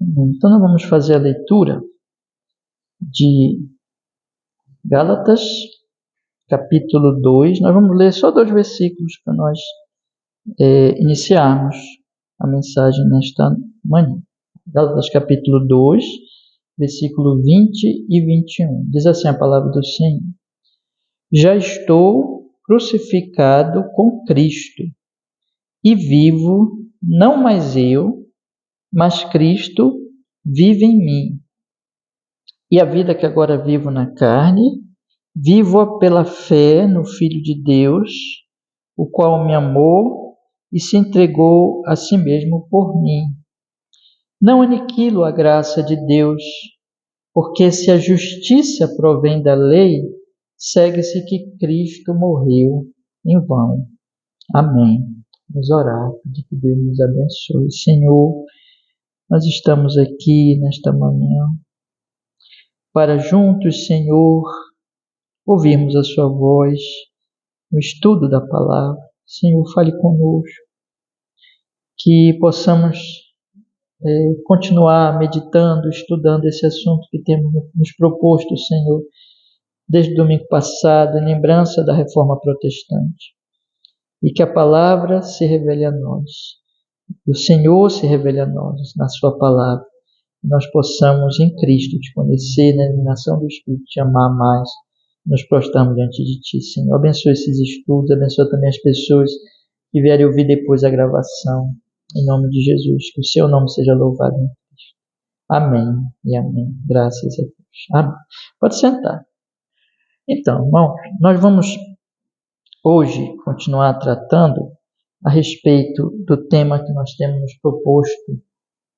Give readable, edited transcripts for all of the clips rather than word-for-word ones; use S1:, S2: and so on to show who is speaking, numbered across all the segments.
S1: Então, nós vamos fazer a leitura de Gálatas, capítulo 2. Nós vamos ler só 2 versículos para nós iniciarmos a mensagem nesta manhã. Gálatas, capítulo 2, versículo 20 e 21. Diz assim a palavra do Senhor: Já estou crucificado com Cristo, e vivo, não mais eu, mas Cristo vive em mim. E a vida que agora vivo na carne, vivo-a pela fé no Filho de Deus, o qual me amou e se entregou a si mesmo por mim. Não aniquilo a graça de Deus, porque se a justiça provém da lei, segue-se que Cristo morreu em vão. Amém. Vamos orar, pedir que Deus nos abençoe. Senhor, nós estamos aqui nesta manhã para juntos, Senhor, ouvirmos a sua voz no estudo da palavra. Senhor, fale conosco, que possamos continuar meditando, estudando esse assunto que temos nos proposto, Senhor, desde o domingo passado, em lembrança da Reforma Protestante. E que a palavra se revele a nós, e o Senhor se revele a nós na sua palavra, e nós possamos em Cristo te conhecer, na iluminação do Espírito, te amar mais, nos prostrarmos diante de ti, Senhor. Abençoe esses estudos, abençoe também as pessoas que vierem ouvir depois a gravação, em nome de Jesus, que o seu nome seja louvado em Cristo. Amém e amém. Graças a Deus. Amém. Pode sentar. Então, irmãos, nós vamos hoje continuar tratando a respeito do tema que nós temos nos proposto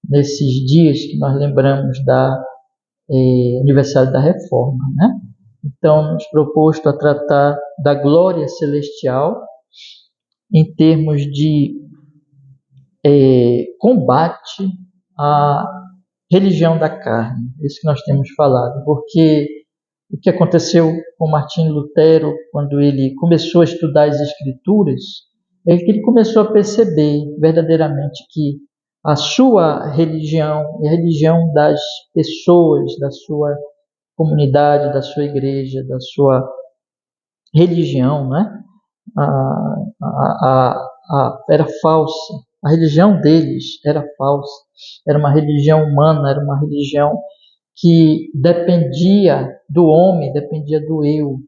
S1: nesses dias que nós lembramos da aniversário da Reforma, né? Então, nos proposto a tratar da glória celestial em termos de combate à religião da carne. Isso que nós temos falado, porque o que aconteceu com Martinho Lutero, quando ele começou a estudar as Escrituras, é que ele começou a perceber verdadeiramente que a sua religião e a religião das pessoas, da sua comunidade, da sua igreja, da sua religião, né? Era falsa. A religião deles era falsa. Era uma religião humana, era uma religião que dependia do homem, dependia do eu.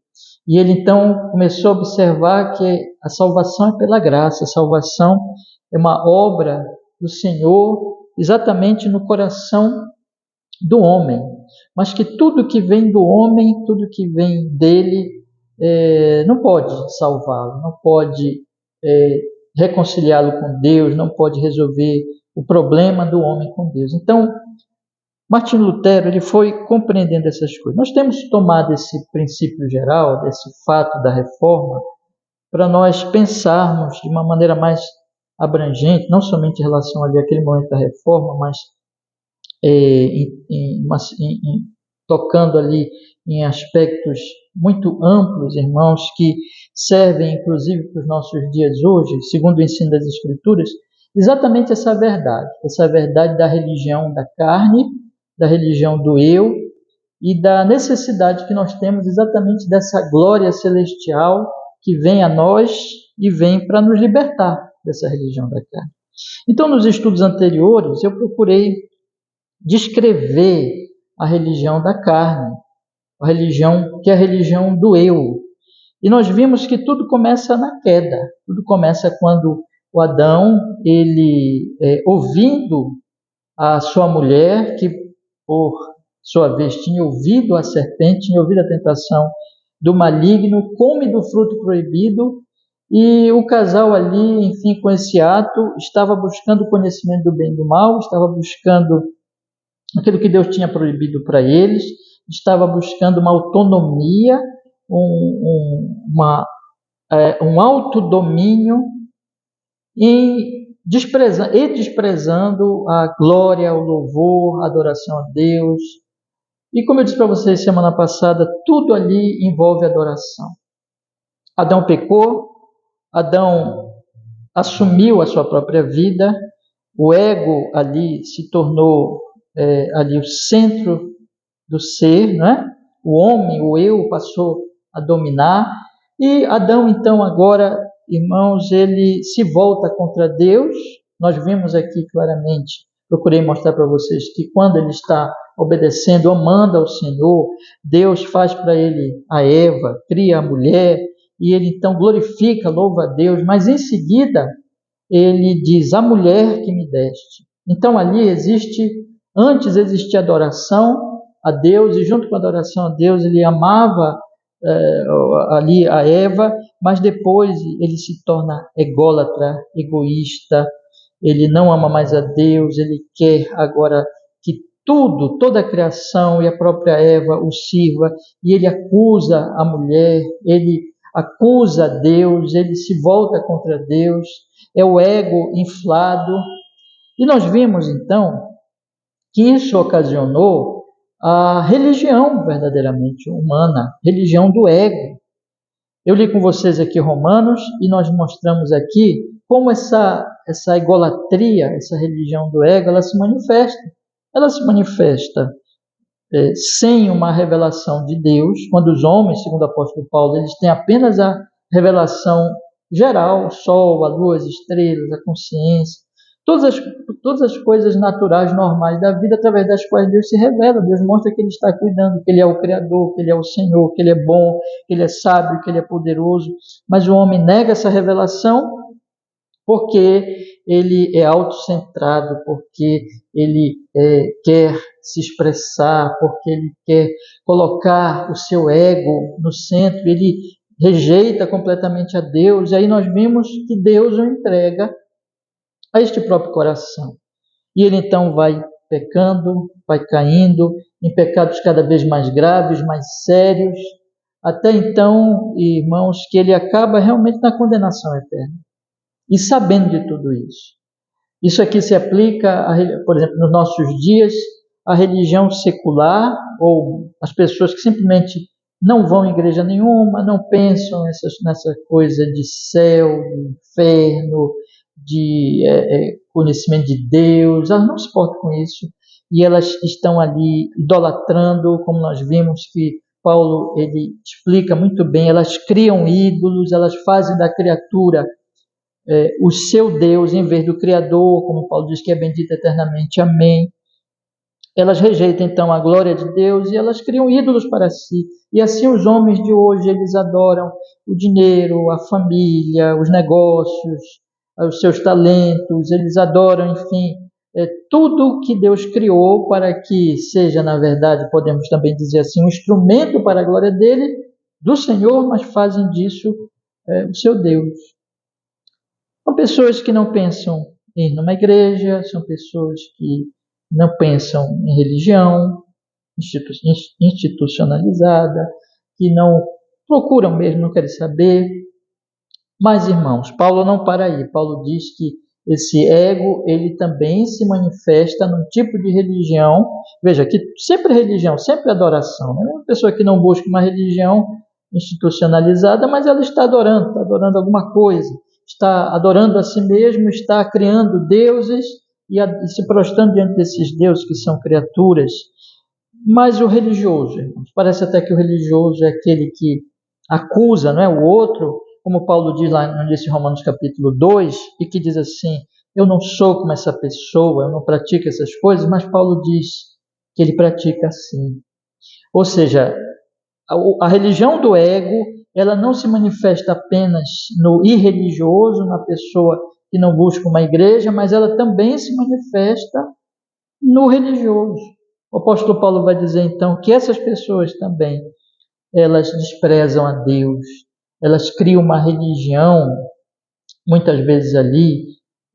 S1: E ele então começou a observar que a salvação é pela graça, a salvação é uma obra do Senhor exatamente no coração do homem, mas que tudo que vem do homem, tudo que vem dele, não pode salvá-lo, não pode reconciliá-lo com Deus, não pode resolver o problema do homem com Deus. Então, Martinho Lutero ele foi compreendendo essas coisas. Nós temos tomado esse princípio geral, desse fato da reforma, para nós pensarmos de uma maneira mais abrangente, não somente em relação ali àquele momento da reforma, mas tocando ali em aspectos muito amplos, irmãos, que servem inclusive para os nossos dias hoje, segundo o ensino das Escrituras, exatamente essa verdade da religião da carne, da religião do eu e da necessidade que nós temos exatamente dessa glória celestial que vem a nós e vem para nos libertar dessa religião da carne. Então, nos estudos anteriores, eu procurei descrever a religião da carne, a religião que é a religião do eu. E nós vimos que tudo começa na queda, tudo começa quando o Adão, ele ouvindo a sua mulher, que por sua vez tinha ouvido a serpente, tinha ouvido a tentação do maligno, come do fruto proibido, e o casal ali, enfim, com esse ato, estava buscando o conhecimento do bem e do mal, estava buscando aquilo que Deus tinha proibido para eles, estava buscando uma autonomia, um autodomínio e desprezando a glória, o louvor, a adoração a Deus. E como eu disse para vocês semana passada, tudo ali envolve adoração. Adão pecou, Adão assumiu a sua própria vida, o ego ali se tornou ali o centro do ser, né? O homem, o eu, passou a dominar. E Adão, então, agora, irmãos, ele se volta contra Deus. Nós vimos aqui claramente, procurei mostrar para vocês, que quando ele está obedecendo, amando ao Senhor, Deus faz para ele a Eva, cria a mulher, e ele então glorifica, louva a Deus, mas em seguida ele diz, a mulher que me deste. Então ali antes existia adoração a Deus, e junto com a adoração a Deus ele amava ali a Eva, mas depois ele se torna ególatra, egoísta, ele não ama mais a Deus, ele quer agora que toda a criação e a própria Eva o sirva, e ele acusa a mulher, ele acusa a Deus, ele se volta contra Deus, é o ego inflado. E nós vimos então que isso ocasionou a religião verdadeiramente humana, religião do ego. Eu li com vocês aqui Romanos e nós mostramos aqui como essa egolatria, essa religião do ego, ela se manifesta. Ela se manifesta sem uma revelação de Deus, quando os homens, segundo o apóstolo Paulo, eles têm apenas a revelação geral, o sol, a lua, as estrelas, a consciência, todas as coisas naturais, normais da vida, através das quais Deus se revela. Deus mostra que Ele está cuidando, que Ele é o Criador, que Ele é o Senhor, que Ele é bom, que Ele é sábio, que Ele é poderoso. Mas o homem nega essa revelação porque ele é autocentrado, porque ele quer se expressar, porque ele quer colocar o seu ego no centro, ele rejeita completamente a Deus. E aí nós vimos que Deus o entrega a este próprio coração. E ele então vai pecando, vai caindo em pecados cada vez mais graves, mais sérios, até então, irmãos, que ele acaba realmente na condenação eterna. E sabendo de tudo isso. Isso aqui se aplica, por exemplo, nos nossos dias, à religião secular, ou as pessoas que simplesmente não vão em igreja nenhuma, não pensam nessa coisa de céu, de inferno, de conhecimento de Deus, elas não se importam com isso, e elas estão ali idolatrando, como nós vimos que Paulo ele explica muito bem, elas criam ídolos, elas fazem da criatura o seu Deus em vez do Criador, como Paulo diz que é bendito eternamente, amém. Elas rejeitam então a glória de Deus e elas criam ídolos para si. E assim os homens de hoje, eles adoram o dinheiro, a família, os negócios, os seus talentos, eles adoram, enfim, tudo que Deus criou para que seja, na verdade, podemos também dizer assim, um instrumento para a glória dele, do Senhor, mas fazem disso o seu Deus. São pessoas que não pensam em ir numa igreja, são pessoas que não pensam em religião institucionalizada, que não procuram mesmo, não querem saber. Mas, irmãos, Paulo não para aí. Paulo diz que esse ego, ele também se manifesta num tipo de religião. Veja, que sempre religião, sempre adoração. Não é uma pessoa que não busca uma religião institucionalizada, mas ela está adorando alguma coisa. Está adorando a si mesmo, está criando deuses e se prostrando diante desses deuses que são criaturas. Mas o religioso, irmãos, parece até que o religioso é aquele que acusa, não é, o outro, como Paulo diz lá no início de Romanos capítulo 2, e que diz assim, eu não sou como essa pessoa, eu não pratico essas coisas, mas Paulo diz que ele pratica assim. Ou seja, a religião do ego, ela não se manifesta apenas no irreligioso, na pessoa que não busca uma igreja, mas ela também se manifesta no religioso. O apóstolo Paulo vai dizer então que essas pessoas também, elas desprezam a Deus, elas criam uma religião, muitas vezes ali,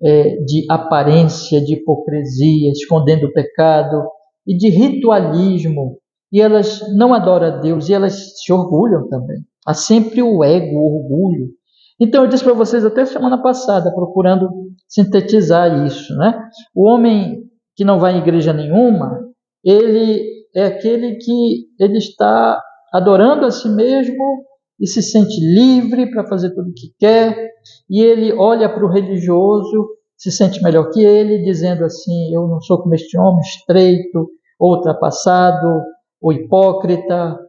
S1: de aparência, de hipocrisia, escondendo o pecado, e de ritualismo, e elas não adoram a Deus, e elas se orgulham também. Há sempre o ego, o orgulho. Então eu disse para vocês até semana passada, procurando sintetizar isso, né? O homem que não vai em igreja nenhuma, ele é aquele que ele está adorando a si mesmo e se sente livre para fazer tudo o que quer, e ele olha para o religioso se sente melhor que ele, dizendo assim: eu não sou como este homem estreito, ou ultrapassado, ou hipócrita,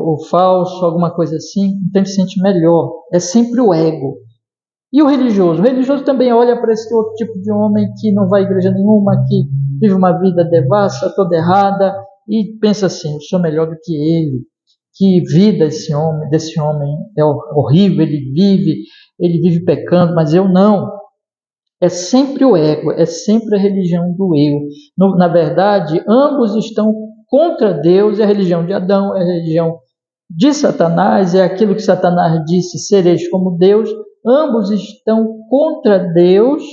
S1: ou falso, alguma coisa assim. Então ele se sente melhor. É sempre o ego. E o religioso? O religioso também olha para esse outro tipo de homem que não vai à igreja nenhuma, que vive uma vida devassa, toda errada, e pensa assim: eu sou melhor do que ele. Que vida desse homem é horrível, ele vive pecando, mas eu não. É sempre o ego, é sempre a religião do eu. Na verdade, ambos estão contra Deus, é a religião de Adão, é a religião de Satanás, é aquilo que Satanás disse: sereis como Deus. Ambos estão contra Deus,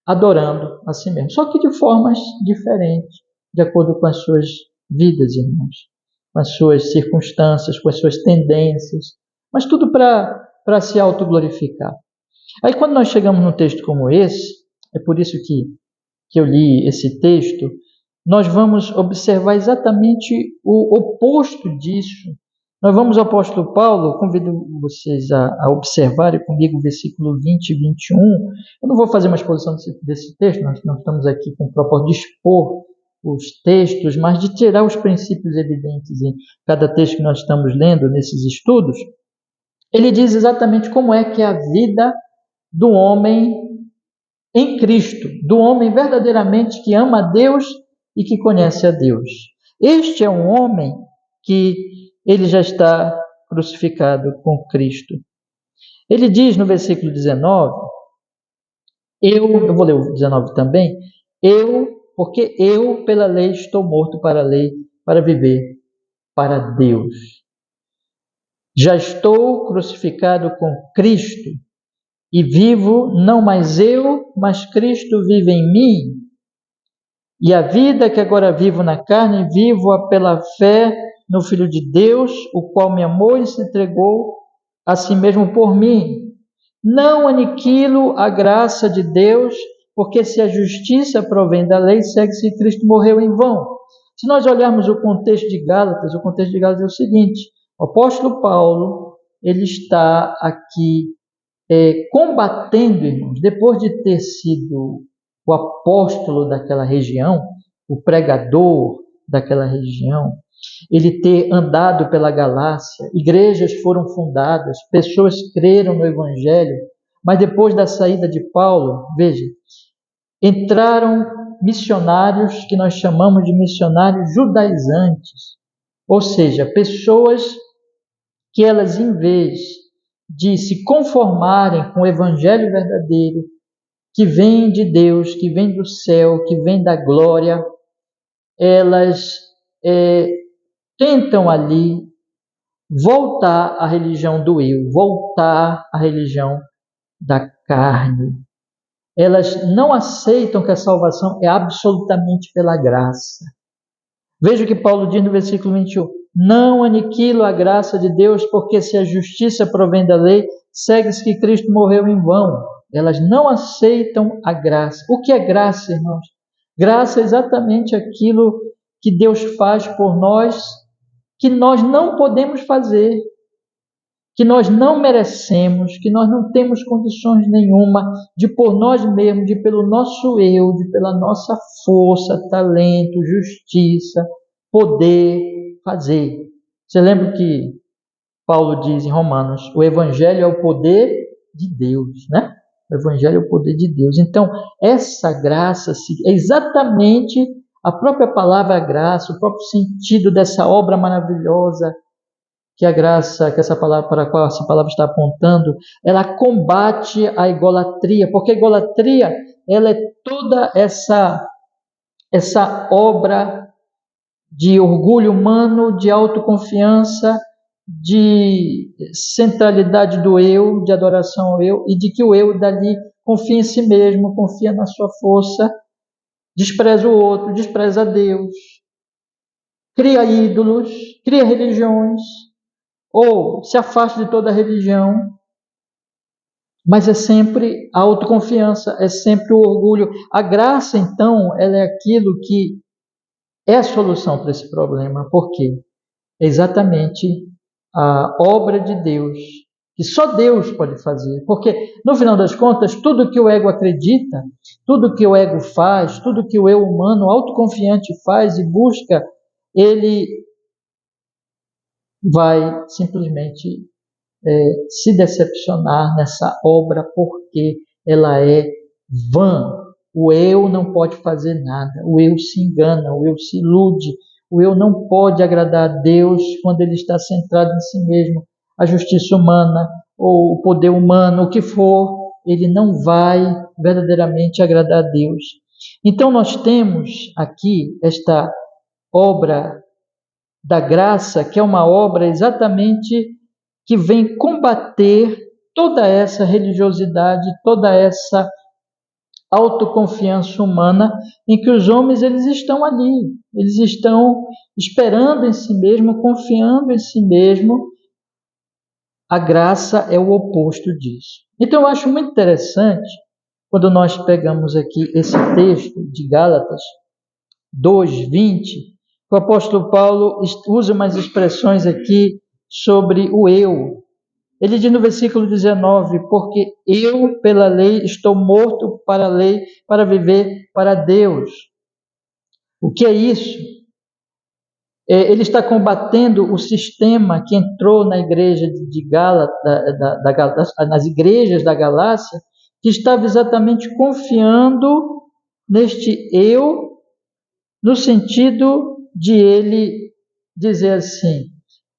S1: adorando a si mesmo, só que de formas diferentes, de acordo com as suas vidas, irmãos, com as suas circunstâncias, com as suas tendências, mas tudo para se autoglorificar. Aí quando nós chegamos num texto como esse, é por isso que eu li esse texto, nós vamos observar exatamente o oposto disso. Nós vamos ao apóstolo Paulo, convido vocês a observarem comigo o versículo 20 e 21. Eu não vou fazer uma exposição desse texto, nós não estamos aqui com o propósito de expor os textos, mas de tirar os princípios evidentes em cada texto que nós estamos lendo nesses estudos. Ele diz exatamente como é que é a vida do homem em Cristo, do homem verdadeiramente que ama a Deus e que conhece a Deus. Este é um homem que ele já está crucificado com Cristo. Ele diz no versículo 19, eu vou ler o 19 também, porque eu pela lei estou morto para a lei, para viver para Deus. Já estou crucificado com Cristo e vivo não mais eu, mas Cristo vive em mim. E a vida que agora vivo na carne, vivo-a pela fé no Filho de Deus, o qual me amou e se entregou a si mesmo por mim. Não aniquilo a graça de Deus, porque se a justiça provém da lei, segue-se que Cristo morreu em vão. Se nós olharmos o contexto de Gálatas é o seguinte: o apóstolo Paulo, ele está aqui combatendo, irmãos, depois de ter sido o apóstolo daquela região, o pregador daquela região, ele ter andado pela Galácia, igrejas foram fundadas, pessoas creram no Evangelho, mas depois da saída de Paulo, veja, entraram missionários que nós chamamos de missionários judaizantes, ou seja, pessoas que elas, em vez de se conformarem com o Evangelho verdadeiro, que vem de Deus, que vem do céu, que vem da glória, elas tentam ali voltar à religião do eu, voltar à religião da carne. Elas não aceitam que a salvação é absolutamente pela graça. Veja o que Paulo diz no versículo 21. Não aniquilo a graça de Deus, porque se a justiça provém da lei, segue-se que Cristo morreu em vão. Elas não aceitam a graça. O que é graça, irmãos? Graça é exatamente aquilo que Deus faz por nós, que nós não podemos fazer, que nós não merecemos, que nós não temos condições nenhuma de por nós mesmos, de pelo nosso eu, de pela nossa força, talento, justiça, poder fazer. Você lembra que Paulo diz em Romanos, o Evangelho é o poder de Deus, né? O Evangelho é o poder de Deus. Então, essa graça é exatamente a própria palavra graça, o próprio sentido dessa obra maravilhosa que a graça, que essa palavra para a qual essa palavra está apontando, ela combate a idolatria, porque a idolatria, ela é toda essa obra de orgulho humano, de autoconfiança, de centralidade do eu, de adoração ao eu, e de que o eu dali confia em si mesmo, confia na sua força, despreza o outro, despreza a Deus, cria ídolos, cria religiões, ou se afasta de toda a religião, mas é sempre a autoconfiança, é sempre o orgulho. A graça, então, ela é aquilo que é a solução para esse problema. Por quê? É exatamente a obra de Deus que só Deus pode fazer. Porque, no final das contas, tudo que o ego acredita, tudo que o ego faz, tudo que o eu humano autoconfiante faz e busca, ele vai simplesmente se decepcionar nessa obra, porque ela é vã. O eu não pode fazer nada, o eu se engana, o eu se ilude, o eu não pode agradar a Deus quando ele está centrado em si mesmo. A justiça humana, ou o poder humano, o que for, ele não vai verdadeiramente agradar a Deus. Então nós temos aqui esta obra da graça, que é uma obra exatamente que vem combater toda essa religiosidade, toda essa autoconfiança humana em que os homens eles estão ali, eles estão esperando em si mesmo, confiando em si mesmo. A graça é o oposto disso. Então eu acho muito interessante quando nós pegamos aqui esse texto de Gálatas 2:20, o apóstolo Paulo usa umas expressões aqui sobre o eu. Ele diz no versículo 19, porque eu, pela lei, estou morto para a lei, para viver para Deus. O que é isso? Ele está combatendo o sistema que entrou na igreja de Gálatas, nas igrejas da Galácia, que estava exatamente confiando neste eu, no sentido de ele dizer assim: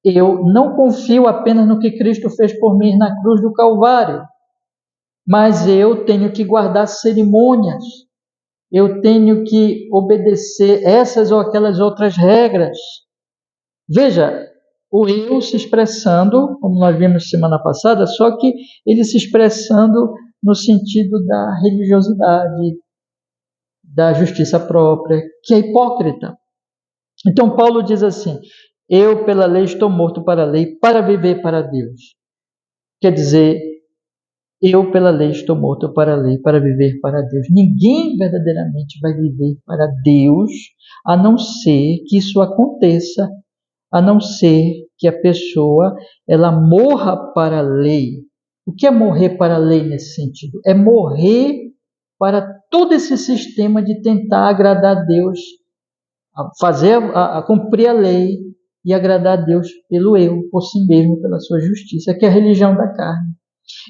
S1: eu não confio apenas no que Cristo fez por mim na cruz do Calvário, mas eu tenho que guardar cerimônias, eu tenho que obedecer essas ou aquelas outras regras. Veja, o eu se expressando, como nós vimos semana passada, só que ele se expressando no sentido da religiosidade, da justiça própria, que é hipócrita. Então Paulo diz assim: eu pela lei estou morto para a lei, para viver para Deus. Quer dizer, eu pela lei estou morto para a lei, para viver para Deus. Ninguém verdadeiramente vai viver para Deus, a não ser que isso aconteça, a não ser que a pessoa ela morra para a lei. O que é morrer para a lei nesse sentido? É morrer para todo esse sistema de tentar agradar a Deus, a cumprir a lei e agradar a Deus pelo eu, por si mesmo, pela sua justiça, que é a religião da carne.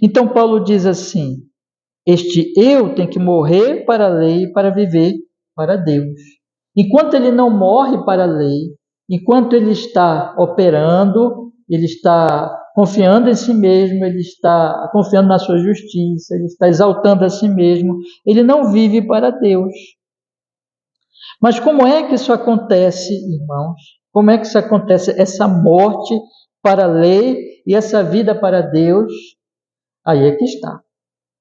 S1: Então Paulo diz assim: este eu tem que morrer para a lei para viver para Deus. Enquanto ele não morre para a lei, enquanto ele está operando, ele está confiando em si mesmo, ele está confiando na sua justiça, ele está exaltando a si mesmo, ele não vive para Deus. Mas como é que isso acontece, irmãos? Como é que isso acontece, essa morte para a lei e essa vida para Deus? Aí é que está.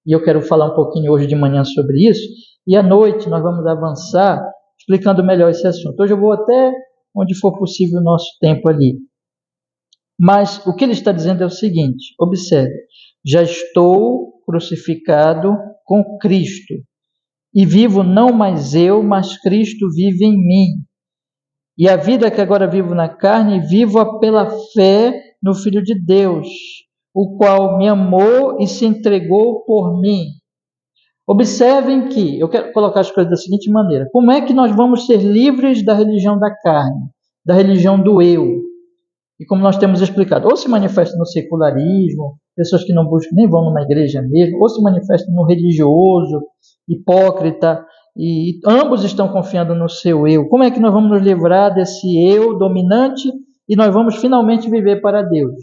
S1: E eu quero falar um pouquinho hoje de manhã sobre isso, e à noite nós vamos avançar explicando melhor esse assunto. Hoje eu vou até onde for possível o nosso tempo ali. Mas o que ele está dizendo é o seguinte: observe, já estou crucificado com Cristo, e vivo não mais eu, mas Cristo vive em mim. E a vida que agora vivo na carne, vivo-a pela fé no Filho de Deus, o qual me amou e se entregou por mim. Observem que, eu quero colocar as coisas da seguinte maneira: como é que nós vamos ser livres da religião da carne, da religião do eu? E como nós temos explicado, ou se manifesta no secularismo, pessoas que não buscam, nem vão numa igreja mesmo, ou se manifesta no religioso, hipócrita, e ambos estão confiando no seu eu. Como é que nós vamos nos livrar desse eu dominante e nós vamos finalmente viver para Deus?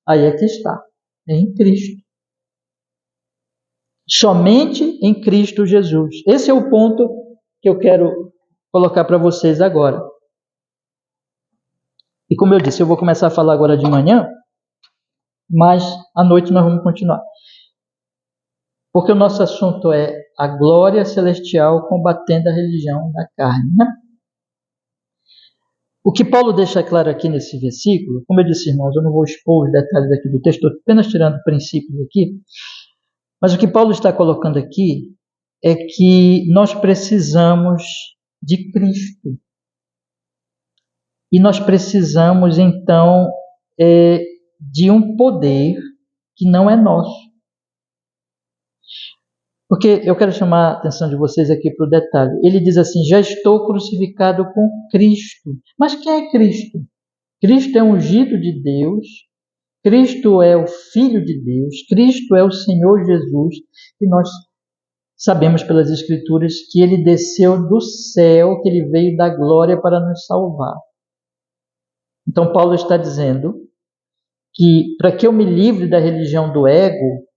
S1: Aí é que está, é em Cristo. Somente em Cristo Jesus. Esse é o ponto que eu quero colocar para vocês agora. E como eu disse, eu vou começar a falar agora de manhã, mas à noite nós vamos continuar. Porque o nosso assunto é a glória celestial combatendo a religião da carne, né? O que Paulo deixa claro aqui nesse versículo, como eu disse, irmãos, eu não vou expor os detalhes aqui do texto, estou apenas tirando princípios aqui, mas o que Paulo está colocando aqui é que nós precisamos de Cristo. E nós precisamos, então, de um poder que não é nosso. Porque eu quero chamar a atenção de vocês aqui para o detalhe. Ele diz assim, já estou crucificado com Cristo. Mas quem é Cristo? Cristo é ungido de Deus, Cristo é o Filho de Deus, Cristo é o Senhor Jesus, e nós sabemos pelas Escrituras que ele desceu do céu, que ele veio da glória para nos salvar. Então Paulo está dizendo que para que eu me livre da religião do ego,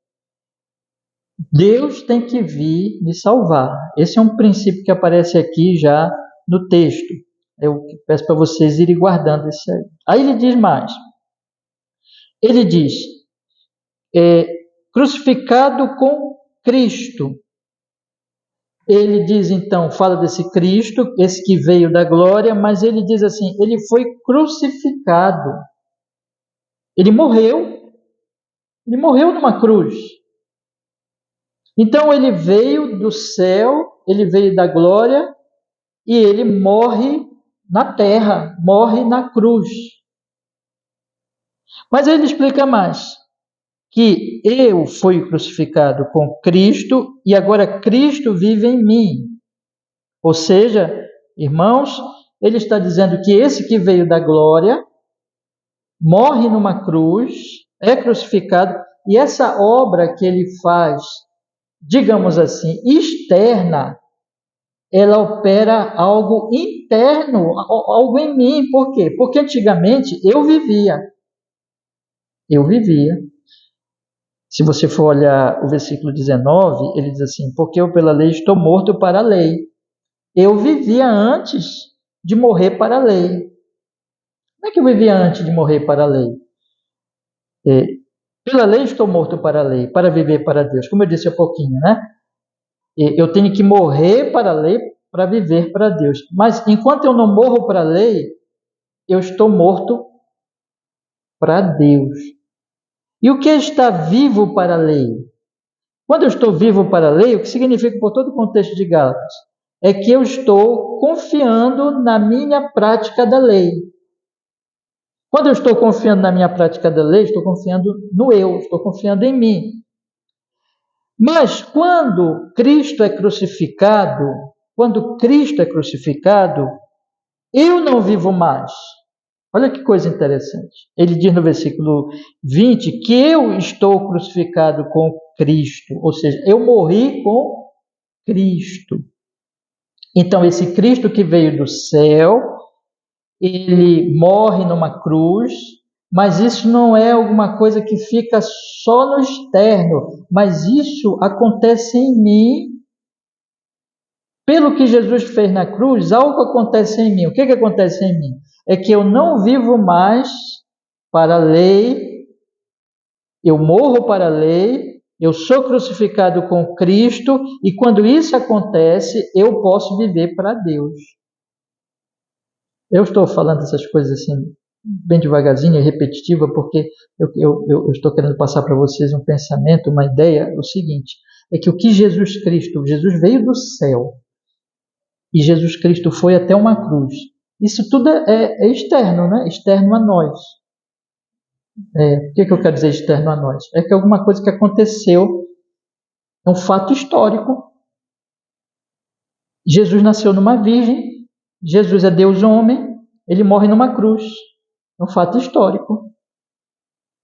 S1: Deus tem que vir me salvar. Esse é um princípio que aparece aqui já no texto. Eu peço para vocês irem guardando isso aí. Aí ele diz mais. Ele diz, crucificado com Cristo. Ele diz então, fala desse Cristo, esse que veio da glória, mas ele diz assim, ele foi crucificado. Ele morreu numa cruz. Então ele veio do céu, ele veio da glória e ele morre na terra, morre na cruz. Mas ele explica mais, que eu fui crucificado com Cristo e agora Cristo vive em mim. Ou seja, irmãos, ele está dizendo que esse que veio da glória morre numa cruz, é crucificado, e essa obra que ele faz, digamos assim, externa, ela opera algo interno, algo em mim. Por quê? Porque antigamente eu vivia. Se você for olhar o versículo 19, ele diz assim, porque eu pela lei estou morto para a lei. Eu vivia antes de morrer para a lei. Como é que eu vivia antes de morrer para a lei? Pela lei estou morto para a lei, para viver para Deus. Como eu disse há pouquinho, né? Eu tenho que morrer para a lei para viver para Deus. Mas enquanto eu não morro para a lei, eu estou morto para Deus. E o que é estar vivo para a lei? Quando eu estou vivo para a lei, o que significa por todo o contexto de Gálatas? É que eu estou confiando na minha prática da lei. Quando eu estou confiando na minha prática da lei, estou confiando no eu, estou confiando em mim. Mas quando Cristo é crucificado, eu não vivo mais. Olha que coisa interessante. Ele diz no versículo 20 que eu estou crucificado com Cristo, ou seja, eu morri com Cristo. Então, esse Cristo que veio do céu, ele morre numa cruz, mas isso não é alguma coisa que fica só no externo, mas isso acontece em mim. Pelo que Jesus fez na cruz, algo acontece em mim. O que acontece em mim? É que eu não vivo mais para a lei, eu morro para a lei, eu sou crucificado com Cristo, e quando isso acontece, eu posso viver para Deus. Eu estou falando essas coisas assim, bem devagarzinho e repetitiva, porque eu estou querendo passar para vocês um pensamento, uma ideia, o seguinte, é que o que Jesus veio do céu, e Jesus Cristo foi até uma cruz. Isso tudo é externo, né? Externo a nós. O que eu quero dizer externo a nós? É que alguma coisa que aconteceu, é um fato histórico. Jesus nasceu numa virgem, Jesus é Deus homem, ele morre numa cruz. É um fato histórico.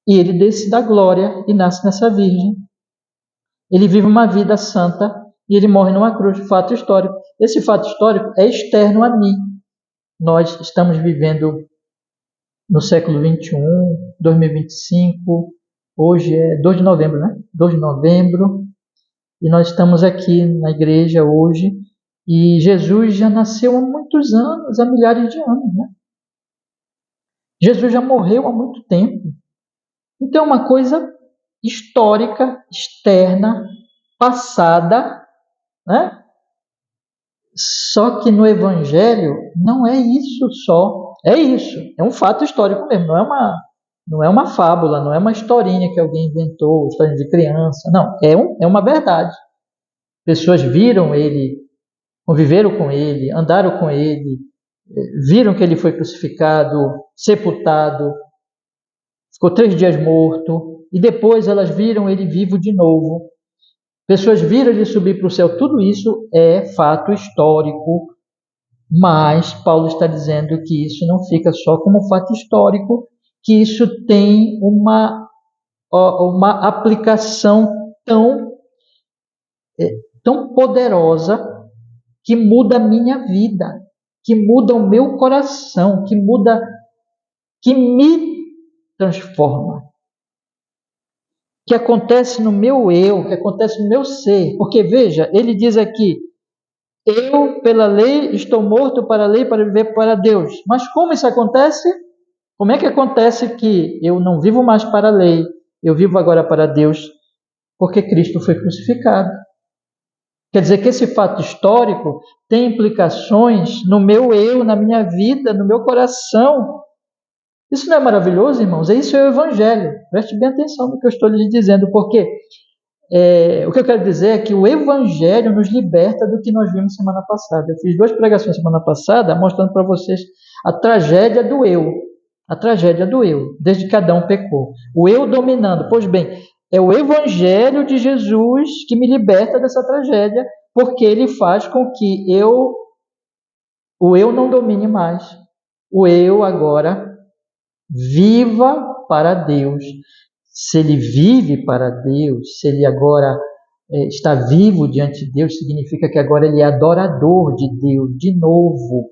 S1: E ele desce da glória e nasce nessa virgem. Ele vive uma vida santa e ele morre numa cruz. Fato histórico. Esse fato histórico é externo a mim. Nós estamos vivendo no século 21, 2025, hoje é 2 de novembro, né? 2 de novembro, e nós estamos aqui na igreja hoje, e Jesus já nasceu há muitos anos, há milhares de anos, né? Jesus já morreu há muito tempo. Então é uma coisa histórica, externa, passada, né? Só que no Evangelho não é isso só. É isso, é um fato histórico mesmo, não é uma fábula, não é uma historinha que alguém inventou, historinha de criança, não, é uma verdade. Pessoas viram ele, conviveram com ele, andaram com ele, viram que ele foi crucificado, sepultado, ficou 3 dias morto, e depois elas viram ele vivo de novo. Pessoas viram ele subir para o céu. Tudo isso é fato histórico, mas Paulo está dizendo que isso não fica só como fato histórico, que isso tem uma aplicação tão poderosa que muda a minha vida, que muda o meu coração, que me transforma, que acontece no meu eu, que acontece no meu ser. Porque veja, ele diz aqui: eu, pela lei, estou morto para a lei, para viver para Deus. Mas como isso acontece? Como é que acontece que eu não vivo mais para a lei, eu vivo agora para Deus? Porque Cristo foi crucificado. Quer dizer que esse fato histórico tem implicações no meu eu, na minha vida, no meu coração. Isso não é maravilhoso, irmãos? Isso é o Evangelho. Preste bem atenção no que eu estou lhes dizendo, porque o que eu quero dizer é que o Evangelho nos liberta do que nós vimos semana passada. Eu fiz 2 pregações semana passada mostrando para vocês a tragédia do eu. A tragédia do eu, desde que Adão pecou. O eu dominando. Pois bem, é o Evangelho de Jesus que me liberta dessa tragédia, porque ele faz com que o eu não domine mais. O eu agora viva para Deus. Se ele vive para Deus, se ele agora está vivo diante de Deus, significa que agora ele é adorador de Deus de novo.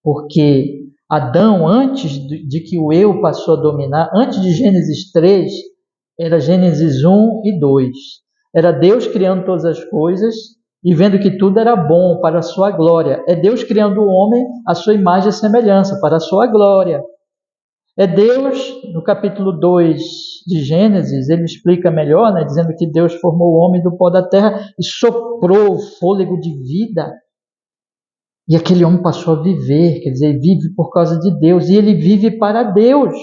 S1: Porque Adão, antes de que o eu passou a dominar, antes de Gênesis 3, era Gênesis 1 e 2. Era Deus criando todas as coisas e vendo que tudo era bom para a sua glória. É Deus criando o homem à sua imagem e semelhança, para a sua glória. É Deus, no capítulo 2 de Gênesis, ele explica melhor, dizendo que Deus formou o homem do pó da terra e soprou o fôlego de vida. E aquele homem passou a viver, quer dizer, vive por causa de Deus, e ele vive para Deus.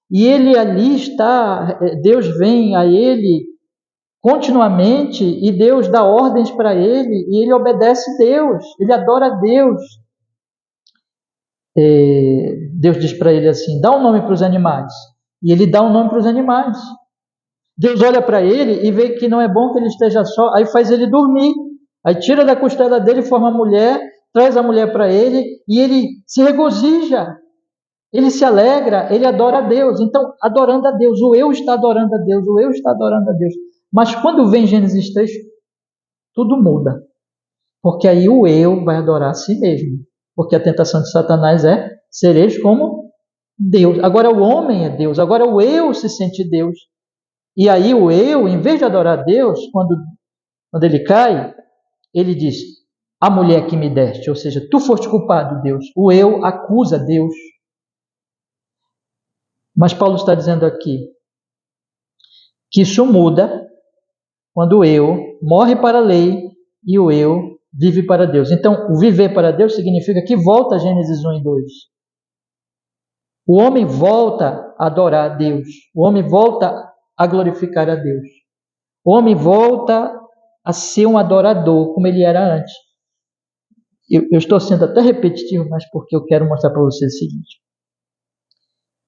S1: E ele ali está, Deus vem a ele continuamente, e Deus dá ordens para ele, e ele obedece a Deus, ele adora a Deus. Deus diz para ele assim: dá um nome para os animais. E ele dá um nome para os animais. Deus olha para ele e vê que não é bom que ele esteja só, aí faz ele dormir. Aí tira da costela dele, forma a mulher, traz a mulher para ele e ele se regozija. Ele se alegra, ele adora a Deus. Então, adorando a Deus, o eu está adorando a Deus, o eu está adorando a Deus. Mas quando vem Gênesis 3, tudo muda. Porque aí o eu vai adorar a si mesmo. Porque a tentação de Satanás é: sereis como Deus. Agora o homem é Deus, agora o eu se sente Deus. E aí o eu, em vez de adorar a Deus, quando ele cai, ele diz: a mulher que me deste, ou seja, tu foste culpado, Deus. O eu acusa Deus. Mas Paulo está dizendo aqui que isso muda quando o eu morre para a lei e o eu vive para Deus. Então, o viver para Deus significa que volta a Gênesis 1 e 2. O homem volta a adorar a Deus. O homem volta a glorificar a Deus. O homem volta a ser um adorador, como ele era antes. Eu estou sendo até repetitivo, mas porque eu quero mostrar para vocês o seguinte: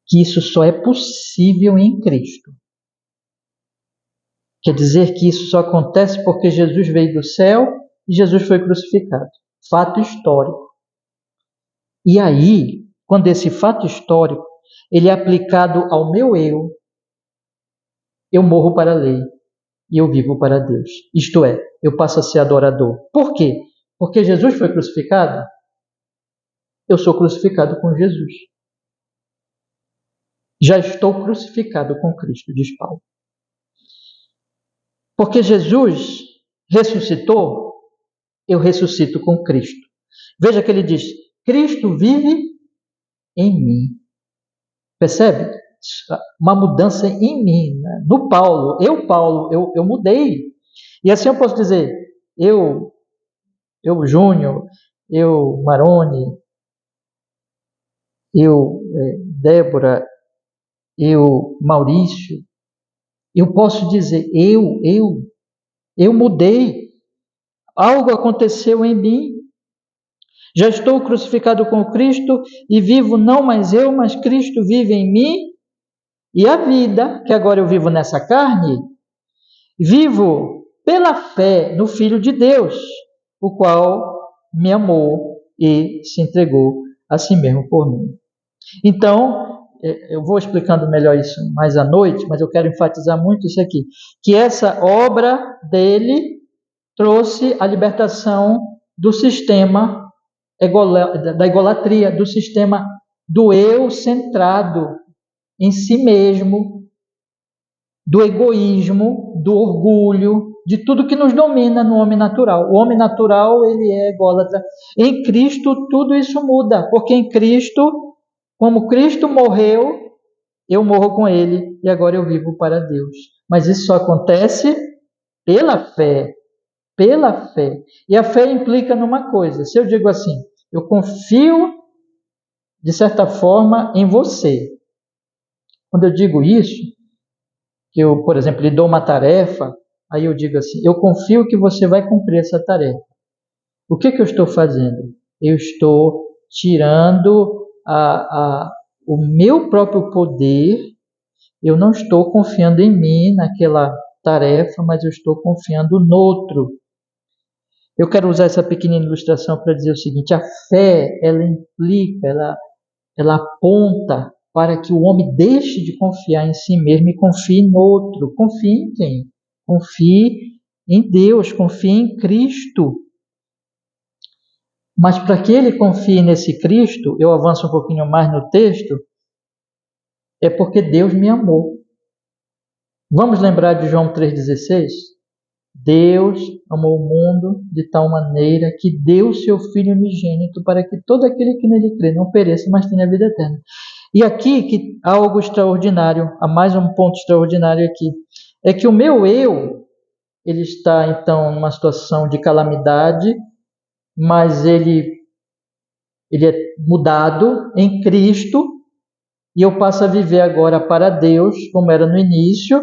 S1: que isso só é possível em Cristo. Quer dizer que isso só acontece porque Jesus veio do céu e Jesus foi crucificado. Fato histórico. E aí, quando esse fato histórico ele é aplicado ao meu eu morro para a lei e eu vivo para Deus. Isto é, eu passo a ser adorador. Por quê? Porque Jesus foi crucificado? Eu sou crucificado com Jesus. Já estou crucificado com Cristo, diz Paulo. Porque Jesus ressuscitou, eu ressuscito com Cristo. Veja que ele diz: Cristo vive em mim. Percebe? Uma mudança em mim. No Paulo, eu mudei. E assim eu posso dizer: eu Júnior, eu Marone, eu Débora, eu Maurício, eu posso dizer: eu mudei. Algo aconteceu em mim. Já estou crucificado com Cristo e vivo não mais eu, mas Cristo vive em mim. E a vida que agora eu vivo nessa carne, vivo pela fé no Filho de Deus, o qual me amou e se entregou a si mesmo por mim. Então, eu vou explicando melhor isso mais à noite, mas eu quero enfatizar muito isso aqui, que essa obra dele trouxe a libertação do sistema da egolatria, do sistema do eu centrado em si mesmo, do egoísmo, do orgulho, de tudo que nos domina no homem natural. O homem natural, ele é ególatra. Em Cristo, tudo isso muda, porque em Cristo, como Cristo morreu, eu morro com ele e agora eu vivo para Deus. Mas isso só acontece pela fé. Pela fé. E a fé implica numa coisa. Se eu digo assim, eu confio, de certa forma, em você. Quando eu digo isso, que eu, por exemplo, lhe dou uma tarefa, aí eu digo assim, eu confio que você vai cumprir essa tarefa. O que eu estou fazendo? Eu estou tirando o meu próprio poder, eu não estou confiando em mim naquela tarefa, mas eu estou confiando no outro. Eu quero usar essa pequena ilustração para dizer o seguinte, a fé, ela implica, ela aponta para que o homem deixe de confiar em si mesmo e confie no outro. Confie em quem? Confie em Deus, confie em Cristo. Mas para que ele confie nesse Cristo, eu avanço um pouquinho mais no texto, é porque Deus me amou. Vamos lembrar de João 3,16? Deus amou o mundo de tal maneira que deu seu Filho unigênito para que todo aquele que nele crê não pereça, mas tenha a vida eterna. E aqui que há algo extraordinário, há mais um ponto extraordinário aqui, é que o meu eu, ele está então numa situação de calamidade, mas ele é mudado em Cristo, e eu passo a viver agora para Deus, como era no início,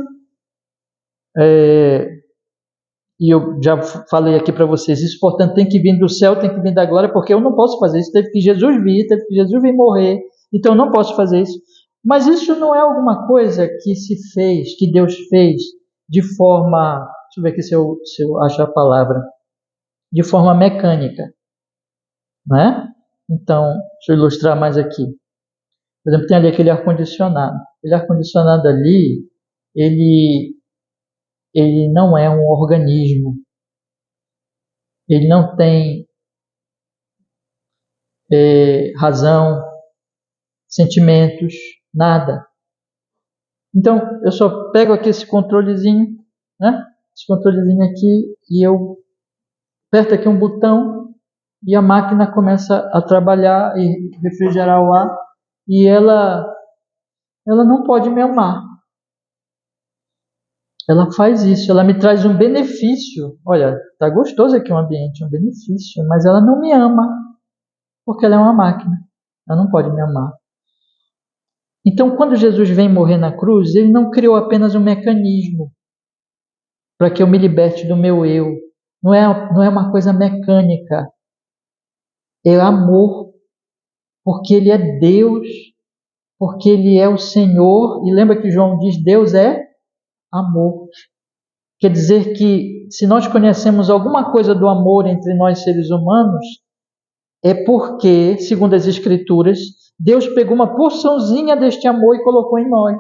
S1: e eu já falei aqui para vocês, isso, portanto, tem que vir do céu, tem que vir da glória, porque eu não posso fazer isso, teve que Jesus vir morrer, então eu não posso fazer isso. Mas isso não é alguma coisa que se fez, que Deus fez de forma, deixa eu ver aqui se eu acho a palavra, de forma mecânica, né? Então, deixa eu ilustrar mais aqui. Por exemplo, tem ali aquele ar-condicionado. Aquele ar-condicionado ali, ele não é um organismo. Ele não tem razão, sentimentos, nada. Então, eu só pego aqui esse controlezinho, né? Esse controlezinho aqui, e eu aperto aqui um botão e a máquina começa a trabalhar e refrigerar o ar, e ela não pode me amar. Ela faz isso, ela me traz um benefício. Olha, tá gostoso aqui o ambiente, um benefício, mas ela não me ama, porque ela é uma máquina. Ela não pode me amar. Então, quando Jesus vem morrer na cruz, ele não criou apenas um mecanismo para que eu me liberte do meu eu. Não é uma coisa mecânica. É amor, porque ele é Deus, porque ele é o Senhor. E lembra que João diz, Deus é amor. Quer dizer que se nós conhecemos alguma coisa do amor entre nós seres humanos, é porque, segundo as Escrituras, Deus pegou uma porçãozinha deste amor e colocou em nós.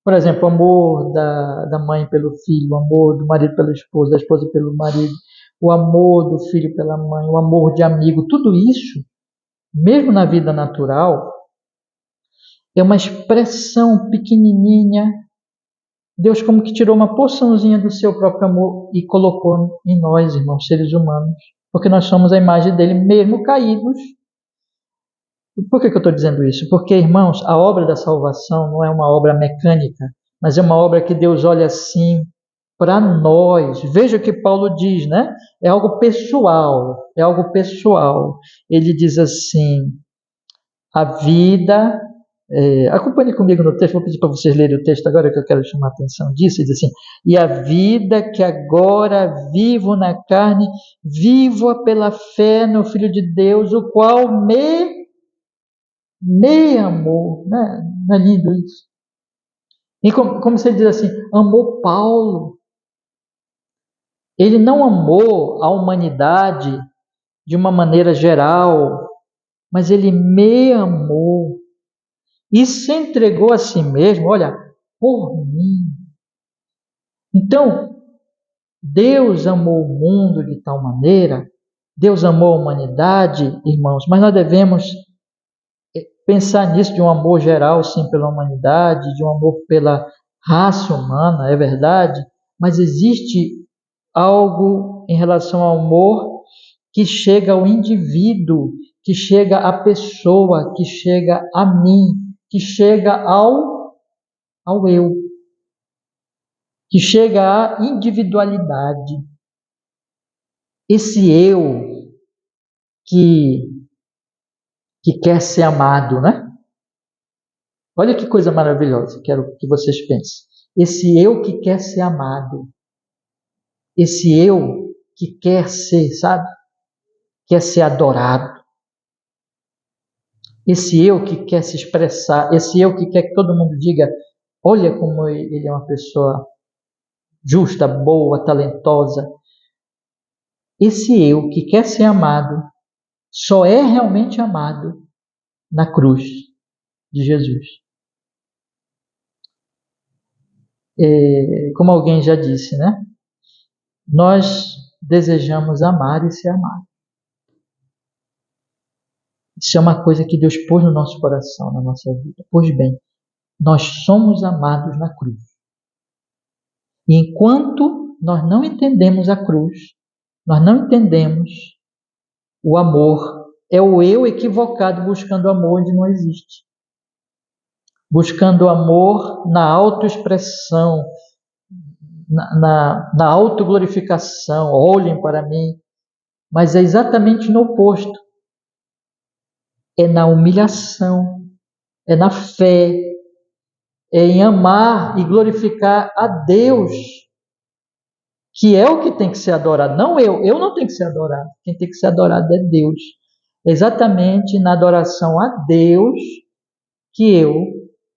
S1: Por exemplo, o amor da mãe pelo filho, o amor do marido pela esposa, da esposa pelo marido, o amor do filho pela mãe, o amor de amigo, tudo isso, mesmo na vida natural, é uma expressão pequenininha. Deus como que tirou uma porçãozinha do seu próprio amor e colocou em nós, irmãos, seres humanos, porque nós somos a imagem dele, mesmo caídos. Por que eu estou dizendo isso? Porque, irmãos, a obra da salvação não é uma obra mecânica, mas é uma obra que Deus olha assim para nós. Veja o que Paulo diz, né? É algo pessoal, é algo pessoal. Ele diz assim, a vida... acompanhe comigo no texto, vou pedir para vocês lerem o texto agora que eu quero chamar a atenção disso. Ele diz assim, e a vida que agora vivo na carne, vivo-a pela fé no Filho de Deus, o qual me amor, né? Não é lindo isso? E como se ele diz assim, amou Paulo. Ele não amou a humanidade de uma maneira geral, mas ele me amou e se entregou a si mesmo, olha, por mim. Então, Deus amou o mundo de tal maneira, Deus amou a humanidade, irmãos, mas nós devemos pensar nisso de um amor geral, sim, pela humanidade, de um amor pela raça humana, é verdade, mas existe algo em relação ao amor que chega ao indivíduo, que chega à pessoa, que chega a mim, que chega ao eu, que chega à individualidade. Esse eu que quer ser amado, né? Olha que coisa maravilhosa, quero que vocês pensem. Esse eu que quer ser amado, esse eu que quer ser, sabe? Quer ser adorado. Esse eu que quer se expressar, esse eu que quer que todo mundo diga, olha como ele é uma pessoa justa, boa, talentosa. Esse eu que quer ser amado, só é realmente amado na cruz de Jesus. Como alguém já disse, né? Nós desejamos amar e ser amado. Isso é uma coisa que Deus pôs no nosso coração, na nossa vida. Pois bem, nós somos amados na cruz. E enquanto nós não entendemos a cruz, nós não entendemos o amor. É o eu equivocado buscando amor onde não existe. Buscando amor na autoexpressão, na autoglorificação. Olhem para mim. Mas é exatamente no oposto. É na humilhação, é na fé, é em amar e glorificar a Deus, que é o que tem que ser adorado, não eu. Eu não tenho que ser adorado. Quem tem que ser adorado é Deus. É exatamente na adoração a Deus que eu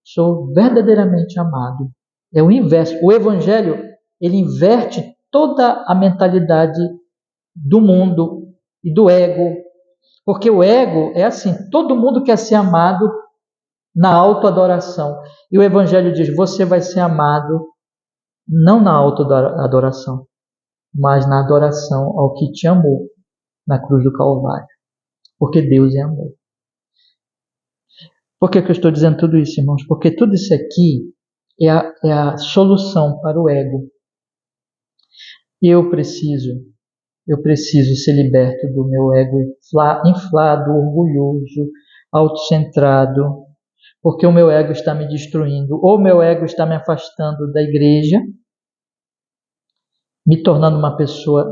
S1: sou verdadeiramente amado. É o inverso. O Evangelho, ele inverte toda a mentalidade do mundo e do ego. Porque o ego é assim, todo mundo quer ser amado na autoadoração. E o Evangelho diz, você vai ser amado não na autoadoração, mas na adoração ao que te amou na cruz do Calvário. Porque Deus é amor. Por que eu estou dizendo tudo isso, irmãos? Porque tudo isso aqui é a solução para o ego. Eu preciso ser liberto do meu ego inflado, orgulhoso, autocentrado, porque o meu ego está me destruindo, ou o meu ego está me afastando da igreja, me tornando uma pessoa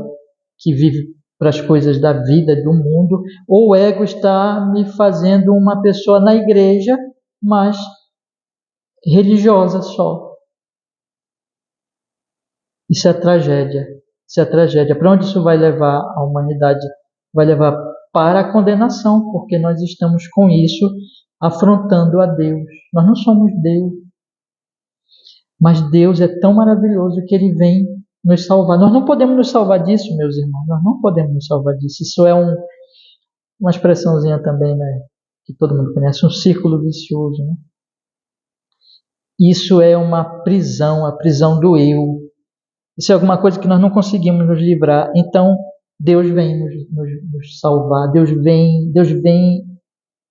S1: que vive para as coisas da vida, do mundo, ou o ego está me fazendo uma pessoa na igreja, mas religiosa só. Isso é tragédia. Isso é tragédia. Para onde isso vai levar a humanidade? Vai levar para a condenação, porque nós estamos com isso afrontando a Deus. Nós não somos Deus. Mas Deus é tão maravilhoso que Ele vem nos salvar. Nós não podemos nos salvar disso, meus irmãos. Nós não podemos nos salvar disso. Isso é uma expressãozinha também, né? Que todo mundo conhece, um círculo vicioso, né? Isso é uma prisão, a prisão do eu. Isso é alguma coisa que nós não conseguimos nos livrar. Então, Deus vem nos salvar. Deus vem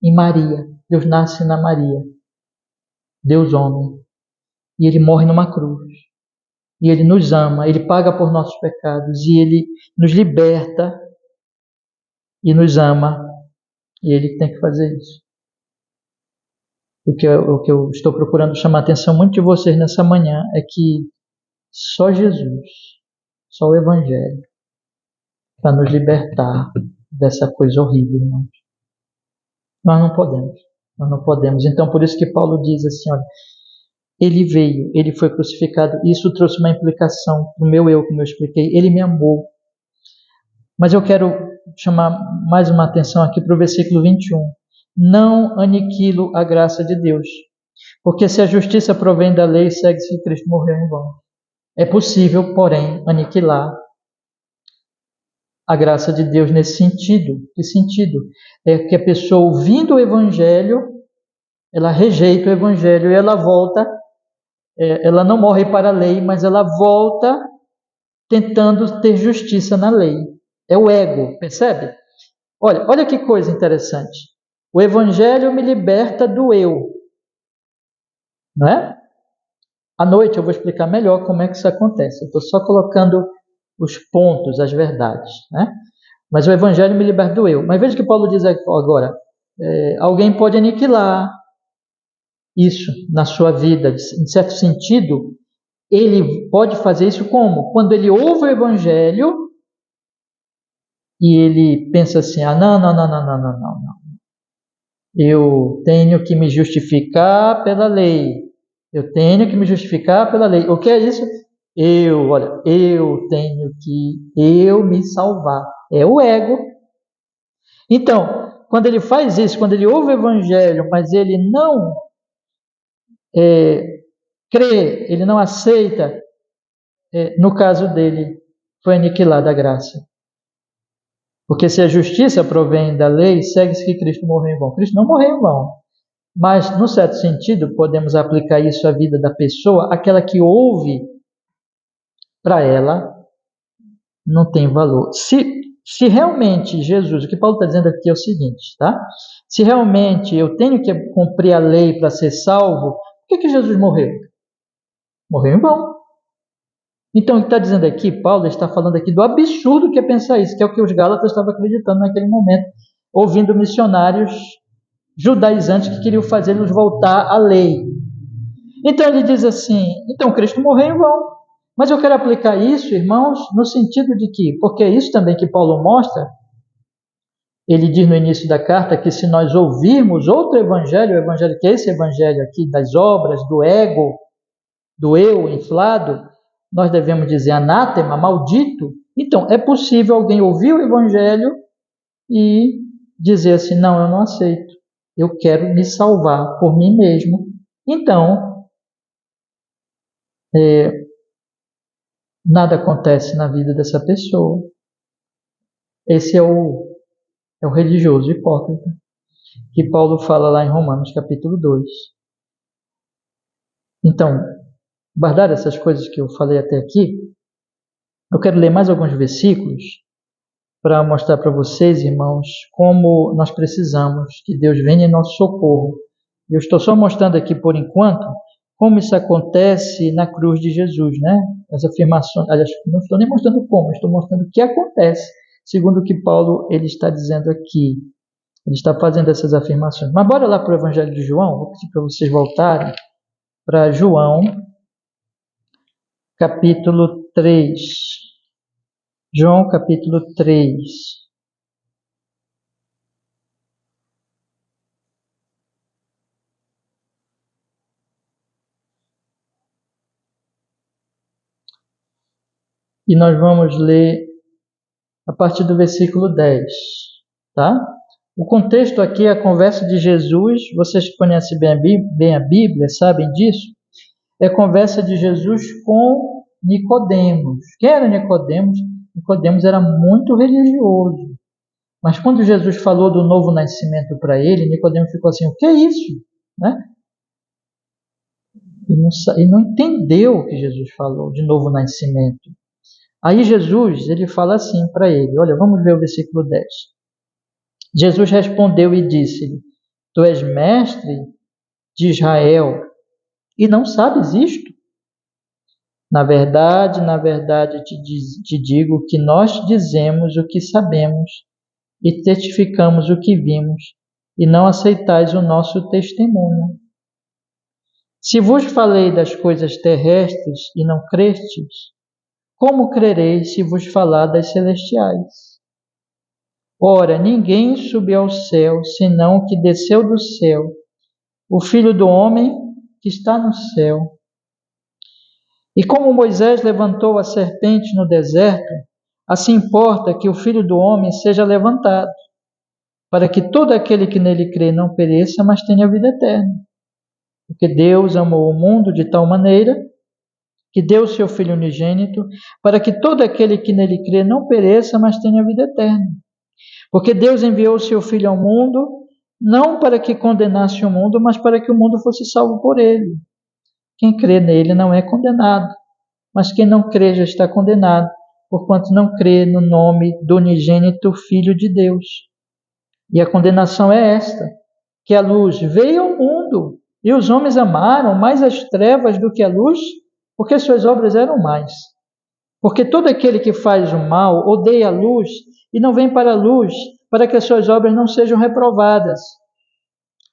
S1: em Maria. Deus nasce na Maria. Deus homem. E Ele morre numa cruz. E Ele nos ama. Ele paga por nossos pecados. E Ele nos liberta. E nos ama. E Ele tem que fazer isso. O que eu estou procurando chamar a atenção muito de vocês nessa manhã é que só Jesus, só o Evangelho, para nos libertar dessa coisa horrível, irmãos. Nós não podemos. Então, por isso que Paulo diz assim, olha, ele veio, ele foi crucificado, isso trouxe uma implicação para o meu eu, como eu expliquei, ele me amou. Mas eu quero chamar mais uma atenção aqui para o versículo 21. Não aniquilo a graça de Deus. Porque se a justiça provém da lei, segue-se que Cristo morreu em vão. É possível, porém, aniquilar a graça de Deus nesse sentido. Que sentido? É que a pessoa, ouvindo o Evangelho, ela rejeita o Evangelho e ela volta, ela não morre para a lei, mas ela volta tentando ter justiça na lei. É o ego, percebe? Olha que coisa interessante. O Evangelho me liberta do eu, não é? À noite eu vou explicar melhor como é que isso acontece. Eu estou só colocando os pontos, as verdades, né? Mas o Evangelho me liberta do eu. Mas veja o que Paulo diz agora. Alguém pode aniquilar isso na sua vida. Em certo sentido, ele pode fazer isso como? Quando ele ouve o Evangelho e ele pensa assim, não. Eu tenho que me justificar pela lei. Eu tenho que me justificar pela lei. O que é isso? Eu tenho que me salvar. É o ego. Então, quando ele faz isso, quando ele ouve o Evangelho, mas ele não crê, ele não aceita, no caso dele, foi aniquilada a graça. Porque se a justiça provém da lei, segue-se que Cristo morreu em vão. Cristo não morreu em vão. Mas, num certo sentido, podemos aplicar isso à vida da pessoa, aquela que ouve, para ela, não tem valor. Se realmente Jesus, o que Paulo está dizendo aqui é o seguinte, tá? Se realmente eu tenho que cumprir a lei para ser salvo, por que Jesus morreu? Morreu em vão. Então, o que está dizendo aqui, Paulo está falando aqui do absurdo que é pensar isso, que é o que os Gálatas estavam acreditando naquele momento, ouvindo missionários judaizantes que queriam fazê-los voltar à lei. Então ele diz assim, então Cristo morreu em vão. Mas eu quero aplicar isso, irmãos, no sentido de que, porque é isso também que Paulo mostra, ele diz no início da carta que se nós ouvirmos outro evangelho, o evangelho que é esse evangelho aqui das obras, do ego, do eu inflado, nós devemos dizer anátema, maldito. Então, é possível alguém ouvir o evangelho e dizer assim, não, eu não aceito, eu quero me salvar por mim mesmo. Então, nada acontece na vida dessa pessoa. Esse é o religioso hipócrita, que Paulo fala lá em Romanos capítulo 2. Então, guardar essas coisas que eu falei até aqui, eu quero ler mais alguns versículos para mostrar para vocês, irmãos, como nós precisamos que Deus venha em nosso socorro. Eu estou só mostrando aqui, por enquanto, como isso acontece na cruz de Jesus, né? As afirmações, aliás, não estou nem mostrando como, estou mostrando o que acontece, segundo o que Paulo ele está dizendo aqui. Ele está fazendo essas afirmações. Mas bora lá para o Evangelho de João, vou pedir para vocês voltarem para João, capítulo 3. João, capítulo 3. E nós vamos ler a partir do versículo 10, tá? O contexto aqui é a conversa de Jesus, vocês que conhecem bem a Bíblia, sabem disso, é a conversa de Jesus com Nicodemos. Quem era Nicodemos? Nicodemos era muito religioso. Mas quando Jesus falou do novo nascimento para ele, Nicodemos ficou assim, o que é isso? Né? E não entendeu o que Jesus falou de novo nascimento. Aí Jesus, ele fala assim para ele, olha, vamos ver o versículo 10. Jesus respondeu e disse-lhe, tu és mestre de Israel e não sabes isto? Na verdade, te digo que nós dizemos o que sabemos e testificamos o que vimos, e não aceitais o nosso testemunho. Se vos falei das coisas terrestres e não crestes, como crereis se vos falar das celestiais? Ora, ninguém subiu ao céu, senão o que desceu do céu, o Filho do homem que está no céu. E como Moisés levantou a serpente no deserto, assim importa que o Filho do homem seja levantado, para que todo aquele que nele crê não pereça, mas tenha vida eterna. Porque Deus amou o mundo de tal maneira que deu o seu Filho unigênito, para que todo aquele que nele crê não pereça, mas tenha vida eterna. Porque Deus enviou o seu Filho ao mundo, não para que condenasse o mundo, mas para que o mundo fosse salvo por ele. Quem crê nele não é condenado, mas quem não crê já está condenado, porquanto não crê no nome do unigênito Filho de Deus. E a condenação é esta, que a luz veio ao mundo, e os homens amaram mais as trevas do que a luz, porque suas obras eram más. Porque todo aquele que faz o mal odeia a luz e não vem para a luz, para que as suas obras não sejam reprovadas.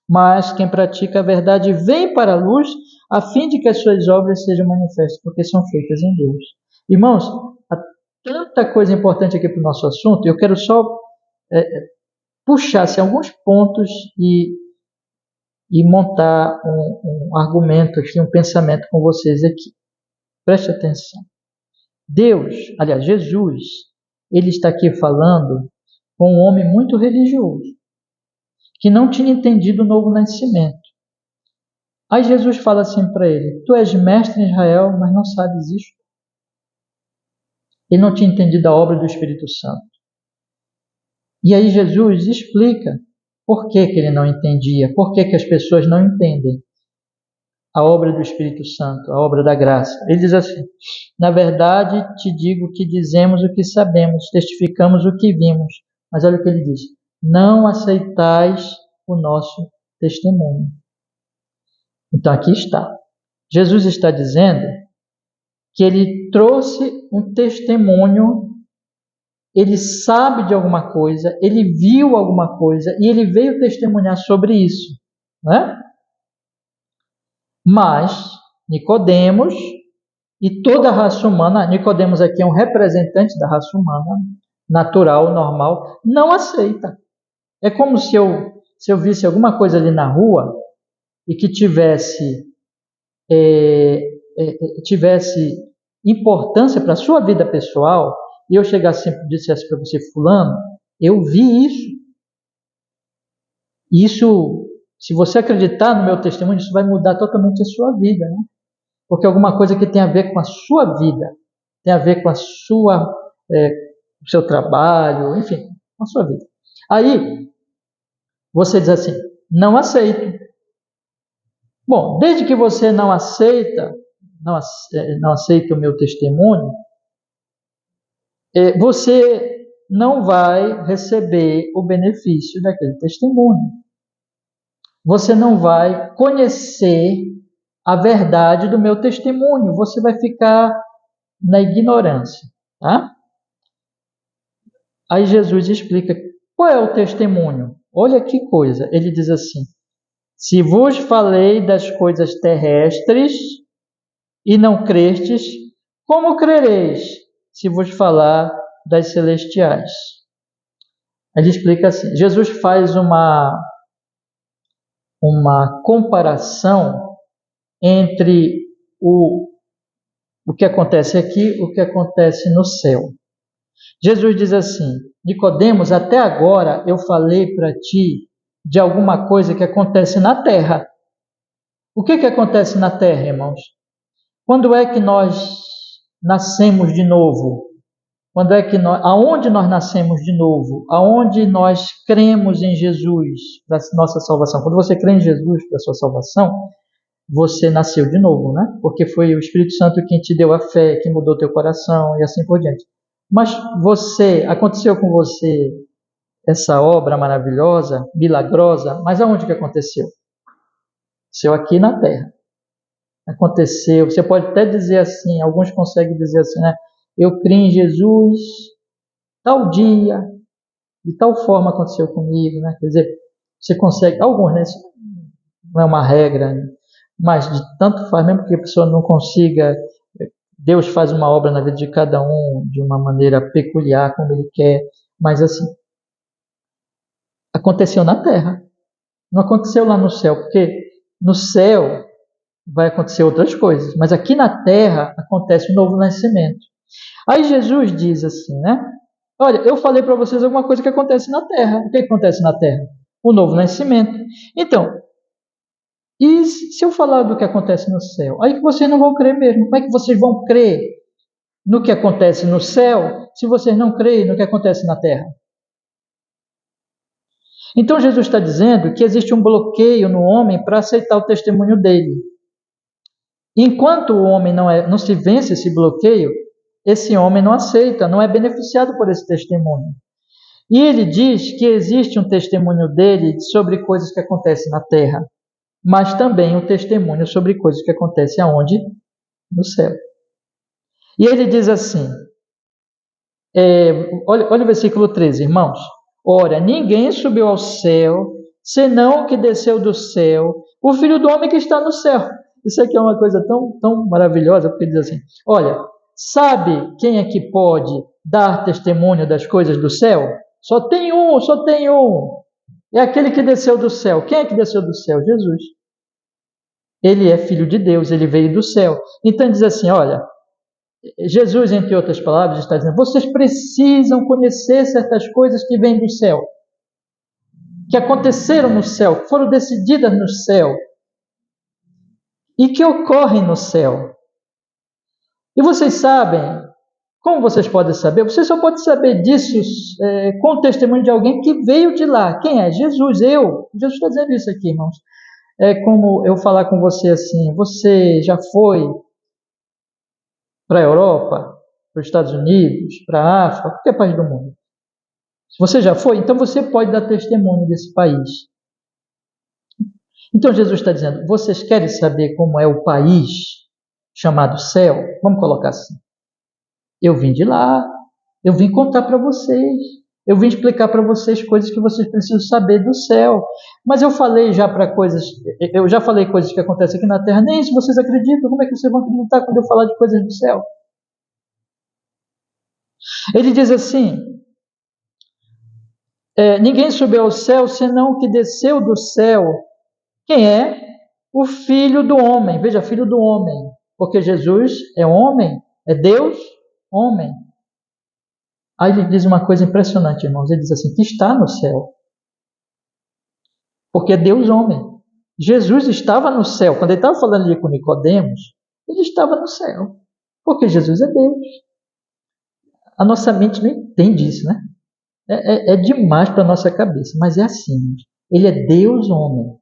S1: Mas quem pratica a verdade vem para a luz, a fim de que as suas obras sejam manifestas, porque são feitas em Deus. Irmãos, há tanta coisa importante aqui para o nosso assunto, eu quero só puxar alguns pontos e montar um argumento aqui, um pensamento com vocês aqui. Preste atenção. Deus, aliás, Jesus, ele está aqui falando com um homem muito religioso, que não tinha entendido o novo nascimento. Aí Jesus fala assim para ele: tu és mestre em Israel, mas não sabes isto? Ele não tinha entendido a obra do Espírito Santo. E aí Jesus explica por que ele não entendia, por que as pessoas não entendem a obra do Espírito Santo, a obra da graça. Ele diz assim: na verdade te digo que dizemos o que sabemos, testificamos o que vimos. Mas olha o que ele diz: não aceitais o nosso testemunho. Então aqui está. Jesus está dizendo que ele trouxe um testemunho, ele sabe de alguma coisa, ele viu alguma coisa e ele veio testemunhar sobre isso, né? Mas Nicodemos e toda a raça humana, Nicodemos aqui é um representante da raça humana, natural, normal, não aceita. É como se eu visse alguma coisa ali na rua e que tivesse importância para a sua vida pessoal, e eu chegasse e dissesse para você: fulano, eu vi isso. Isso, se você acreditar no meu testemunho, isso vai mudar totalmente a sua vida, né? Porque alguma coisa que tem a ver com a sua vida, tem a ver com a sua, o seu trabalho, enfim, com a sua vida. Aí, você diz assim: não aceito. Bom, desde que você não aceita o meu testemunho, você não vai receber o benefício daquele testemunho. Você não vai conhecer a verdade do meu testemunho. Você vai ficar na ignorância, tá? Aí Jesus explica qual é o testemunho. Olha que coisa. Ele diz assim: se vos falei das coisas terrestres e não crestes, como crereis se vos falar das celestiais? Ele explica assim. Jesus faz uma comparação entre o que acontece aqui e o que acontece no céu. Jesus diz assim: Nicodemos, até agora eu falei para ti de alguma coisa que acontece na terra. O que acontece na terra, irmãos? Quando é que nós nascemos de novo? Aonde nós nascemos de novo? Aonde nós cremos em Jesus para a nossa salvação? Quando você crê em Jesus para a sua salvação, você nasceu de novo, né? Porque foi o Espírito Santo quem te deu a fé, que mudou teu coração e assim por diante. Mas aconteceu com você essa obra maravilhosa, milagrosa, mas aonde que aconteceu? Aconteceu aqui na terra. Aconteceu, você pode até dizer assim, alguns conseguem dizer assim, né? Eu criei em Jesus, tal dia, de tal forma aconteceu comigo, né? Quer dizer, você consegue, alguns, né? Isso não é uma regra, né? Mas de tanto faz, mesmo que a pessoa não consiga, Deus faz uma obra na vida de cada um de uma maneira peculiar, como Ele quer, mas assim, aconteceu na terra, não aconteceu lá no céu, porque no céu vai acontecer outras coisas, mas aqui na terra acontece o novo nascimento. Aí Jesus diz assim, né? Olha, eu falei para vocês alguma coisa que acontece na terra. O que acontece na terra? O novo nascimento. Então, E se eu falar do que acontece no céu? Aí que vocês não vão crer mesmo. Como é que vocês vão crer no que acontece no céu se vocês não creem no que acontece na terra? Então Jesus está dizendo que existe um bloqueio no homem para aceitar o testemunho dele. Enquanto o homem não se vence esse bloqueio, esse homem não aceita, não é beneficiado por esse testemunho. E ele diz que existe um testemunho dele sobre coisas que acontecem na terra, mas também um testemunho sobre coisas que acontecem aonde? No céu. E ele diz assim, olha o versículo 13, irmãos. Ora, ninguém subiu ao céu, senão o que desceu do céu, o Filho do Homem que está no céu. Isso aqui é uma coisa tão maravilhosa, porque diz assim, olha, sabe quem é que pode dar testemunho das coisas do céu? Só tem um. É aquele que desceu do céu. Quem é que desceu do céu? Jesus. Ele é Filho de Deus, ele veio do céu. Então diz assim, olha, Jesus, entre outras palavras, está dizendo, vocês precisam conhecer certas coisas que vêm do céu, que aconteceram no céu, que foram decididas no céu e que ocorrem no céu. E vocês sabem, como vocês podem saber? Vocês só podem saber disso com o testemunho de alguém que veio de lá. Quem é? Jesus, eu. Jesus está dizendo isso aqui, irmãos. É como eu falar com você assim, você já foi para a Europa, para os Estados Unidos, para a África, qualquer país do mundo. Se você já foi, então você pode dar testemunho desse país. Então Jesus está dizendo, vocês querem saber como é o país chamado céu? Vamos colocar assim. Eu vim de lá, eu vim contar para vocês, eu vim explicar para vocês coisas que vocês precisam saber do céu. Mas eu já falei coisas que acontecem aqui na terra, nem isso vocês acreditam, como é que vocês vão acreditar quando eu falar de coisas do céu? Ele diz assim, ninguém subiu ao céu senão o que desceu do céu. Quem é? O Filho do Homem. Veja, Filho do Homem. Porque Jesus é homem, é Deus, homem. Aí ele diz uma coisa impressionante, irmãos. Ele diz assim, que está no céu. Porque é Deus homem. Jesus estava no céu. Quando ele estava falando ali com Nicodemos, ele estava no céu. Porque Jesus é Deus. A nossa mente não entende isso, né? É demais para a nossa cabeça. Mas é assim. Ele é Deus homem.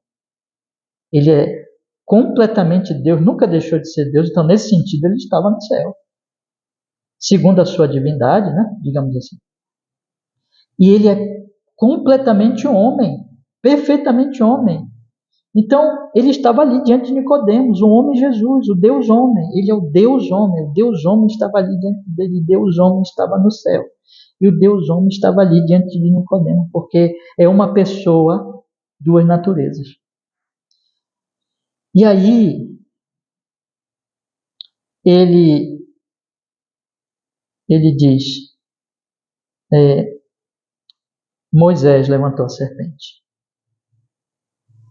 S1: Ele é completamente Deus. Nunca deixou de ser Deus. Então, nesse sentido, ele estava no céu. Segundo a sua divindade, né? Digamos assim. E ele é completamente homem, perfeitamente homem. Então, ele estava ali diante de Nicodemos, o homem Jesus, o Deus homem. Ele é o Deus homem. O Deus homem estava ali diante dele. Deus homem estava no céu. E o Deus homem estava ali diante de Nicodemos, porque é uma pessoa, duas naturezas. E aí, ele diz, Moisés levantou a serpente.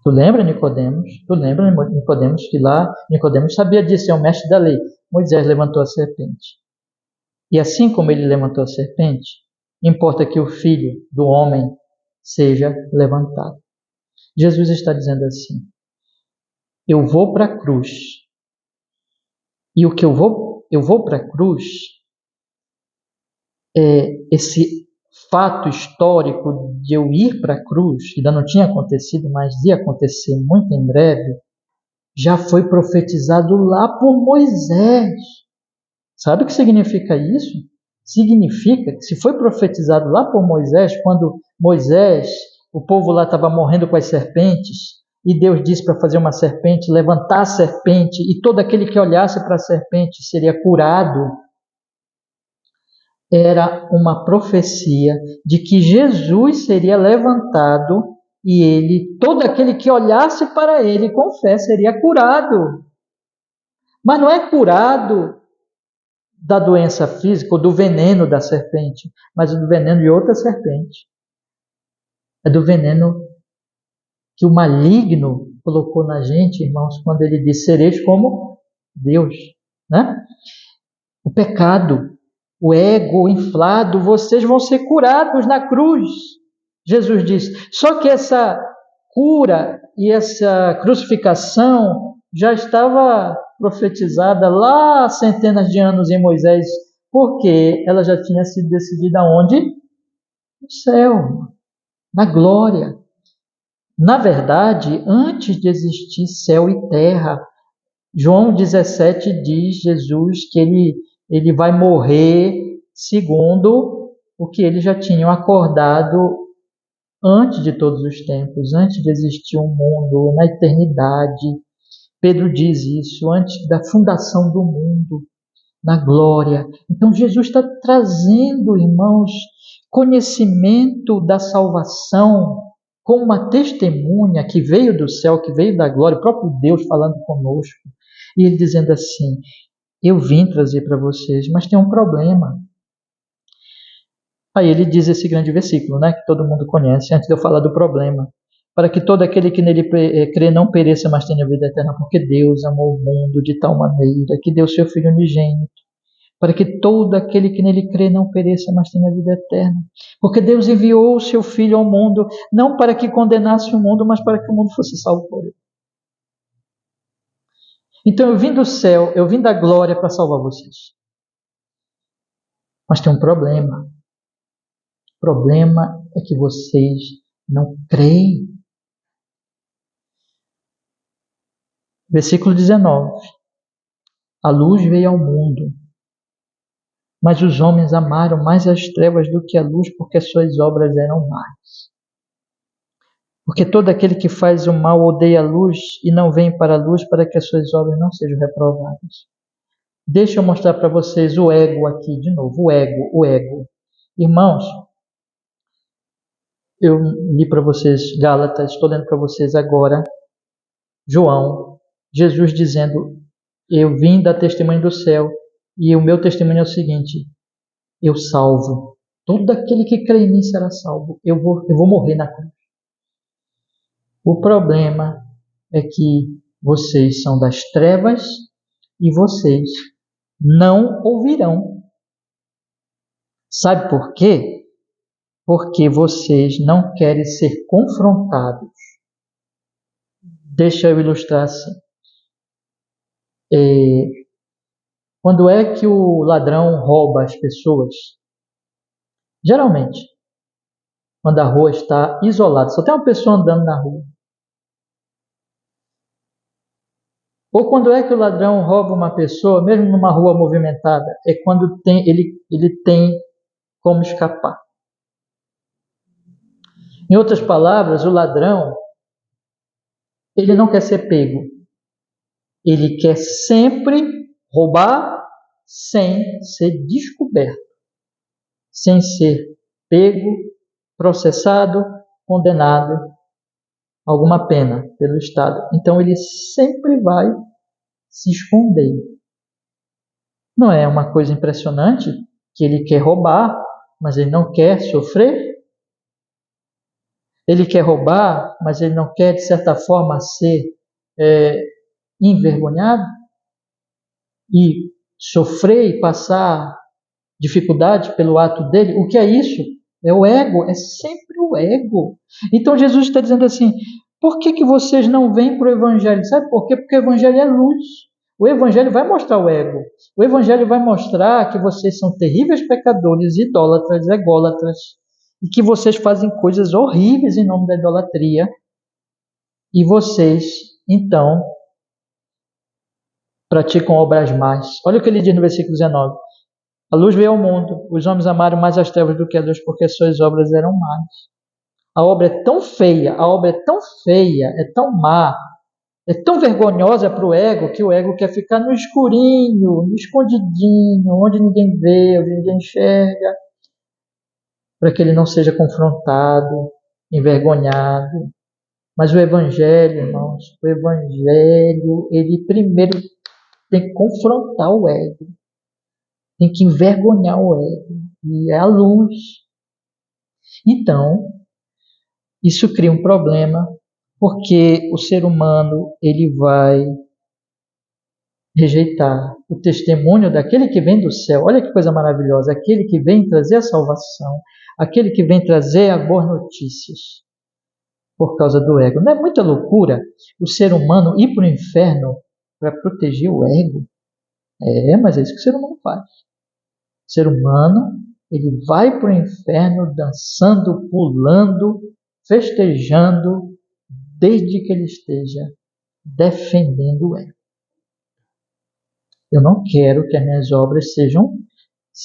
S1: Tu lembra, Nicodemos? Tu lembra, Nicodemos, que lá Nicodemos sabia disso, é o mestre da lei. Moisés levantou a serpente. E assim como ele levantou a serpente, importa que o Filho do homem seja levantado. Jesus está dizendo assim, eu vou para a cruz. E o que eu vou para a cruz, esse fato histórico de eu ir para a cruz, que ainda não tinha acontecido, mas ia acontecer muito em breve, já foi profetizado lá por Moisés. Sabe o que significa isso? Significa que se foi profetizado lá por Moisés, quando Moisés, o povo lá estava morrendo com as serpentes, e Deus disse para fazer uma serpente, levantar a serpente, e todo aquele que olhasse para a serpente seria curado. Era uma profecia de que Jesus seria levantado e todo aquele que olhasse para ele com fé seria curado. Mas não é curado da doença física ou do veneno da serpente, mas do veneno de outra serpente. É do veneno que o maligno colocou na gente, irmãos, quando ele disse, sereis como Deus, né? O pecado, o ego inflado, vocês vão ser curados na cruz. Jesus disse. Só que essa cura e essa crucificação já estava profetizada lá há centenas de anos em Moisés, porque ela já tinha sido decidida onde? No céu, na glória. Na verdade, antes de existir céu e terra, João 17 diz, Jesus, que ele vai morrer segundo o que eles já tinham acordado antes de todos os tempos, antes de existir um mundo, na eternidade. Pedro diz isso, antes da fundação do mundo, na glória. Então Jesus está trazendo, irmãos, conhecimento da salvação como uma testemunha que veio do céu, que veio da glória, o próprio Deus falando conosco. E ele dizendo assim, eu vim trazer para vocês, mas tem um problema. Aí ele diz esse grande versículo, né, que todo mundo conhece, antes de eu falar do problema. Para que todo aquele que nele crê não pereça, mas tenha vida eterna, porque Deus amou o mundo de tal maneira que deu seu Filho unigênito, para que todo aquele que nele crê não pereça, mas tenha vida eterna. Porque Deus enviou o seu Filho ao mundo, não para que condenasse o mundo, mas para que o mundo fosse salvo por ele. Então eu vim do céu, eu vim da glória para salvar vocês. Mas tem um problema. O problema é que vocês não creem. Versículo 19. A luz veio ao mundo, mas os homens amaram mais as trevas do que a luz, porque as suas obras eram más. Porque todo aquele que faz o mal odeia a luz e não vem para a luz para que as suas obras não sejam reprovadas. Deixa eu mostrar para vocês o ego aqui de novo, o ego. Irmãos, eu li para vocês Gálatas, estou lendo para vocês agora João, Jesus dizendo, eu vim dar testemunho do céu e o meu testemunho é o seguinte, eu salvo. Todo aquele que crê em mim será salvo. Eu vou morrer na cruz. O problema é que vocês são das trevas e vocês não ouvirão. Sabe por quê? Porque vocês não querem ser confrontados. Deixa eu ilustrar assim. Quando é que o ladrão rouba as pessoas? Geralmente, quando a rua está isolada, só tem uma pessoa andando na rua. Ou quando é que o ladrão rouba uma pessoa, mesmo numa rua movimentada? É quando ele tem como escapar. Em outras palavras, o ladrão, ele não quer ser pego. Ele quer sempre roubar sem ser descoberto, sem ser pego, processado, condenado a alguma pena pelo Estado. Então ele sempre vai se esconder. Não é uma coisa impressionante que ele quer roubar, mas ele não quer sofrer? Ele quer roubar, mas ele não quer, de certa forma, ser envergonhado e sofrer e passar dificuldade pelo ato dele. O que é isso? É o ego, é sempre o ego. Então Jesus está dizendo assim, por que vocês não vêm para o Evangelho? Sabe por quê? Porque o Evangelho é luz. O Evangelho vai mostrar o ego. O Evangelho vai mostrar que vocês são terríveis pecadores, idólatras, ególatras, e que vocês fazem coisas horríveis em nome da idolatria. E vocês, então, praticam obras más. Olha o que ele diz no versículo 19. A luz veio ao mundo, os homens amaram mais as trevas do que a luz, porque as suas obras eram más. A obra é tão feia, é tão má, é tão vergonhosa para o ego, que o ego quer ficar no escurinho, no escondidinho, onde ninguém vê, onde ninguém enxerga, para que ele não seja confrontado, envergonhado. Mas o Evangelho, irmãos, o Evangelho, ele primeiro tem que confrontar o ego, tem que envergonhar o ego, e é a luz. Então, isso cria um problema, porque o ser humano ele vai rejeitar o testemunho daquele que vem do céu. Olha que coisa maravilhosa, aquele que vem trazer a salvação, aquele que vem trazer as boas notícias. por causa do ego. Não é muita loucura o ser humano ir para o inferno para proteger o ego? Mas é isso que o ser humano faz. O ser humano, ele vai para o inferno dançando, pulando, festejando, desde que ele esteja defendendo o ego. Eu não quero que as minhas obras sejam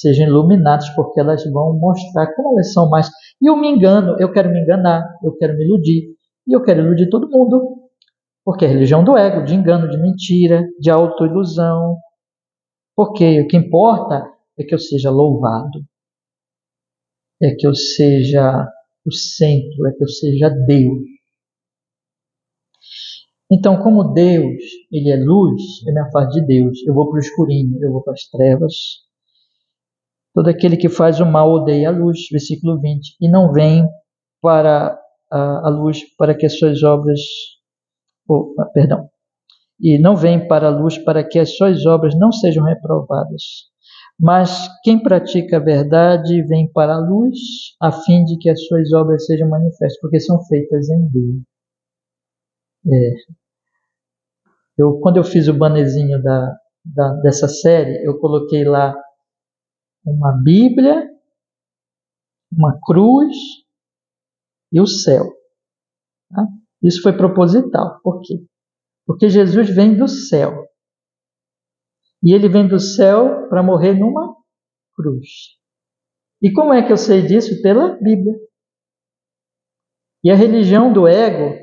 S1: iluminadas, porque elas vão mostrar como elas são mais. E eu me engano, eu quero me enganar, eu quero me iludir, e eu quero iludir todo mundo, porque é a religião do ego, de engano, de mentira, de autoilusão. Porque o que importa é que eu seja louvado, é que eu seja o centro, é que eu seja Deus. Então, como Deus, ele é luz, eu me afasto de Deus, eu vou para o escurinho, eu vou para as trevas. Todo aquele que faz o mal odeia a luz, versículo 20, e não vem para a luz para que as suas obras, e não vem para a luz para que as suas obras não sejam reprovadas. Mas quem pratica a verdade vem para a luz, a fim de que as suas obras sejam manifestas, porque são feitas em Deus. Quando eu fiz o bannerzinho dessa série, eu coloquei lá uma Bíblia, uma cruz e o céu. Tá? Isso foi proposital. Por quê? Porque Jesus vem do céu. E ele vem do céu para morrer numa cruz. E como é que eu sei disso? Pela Bíblia. E a religião do ego,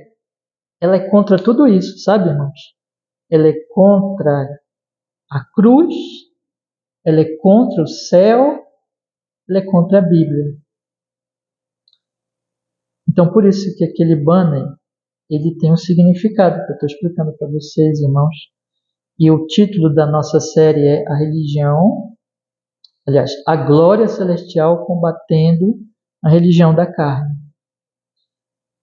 S1: ela é contra tudo isso, sabe, irmãos? Ela é contra a cruz, ela é contra o céu, ela é contra a Bíblia. Então, por isso que aquele banner, ele tem um significado que eu estou explicando para vocês, irmãos. E o título da nossa série é A Glória Celestial Combatendo a Religião da Carne.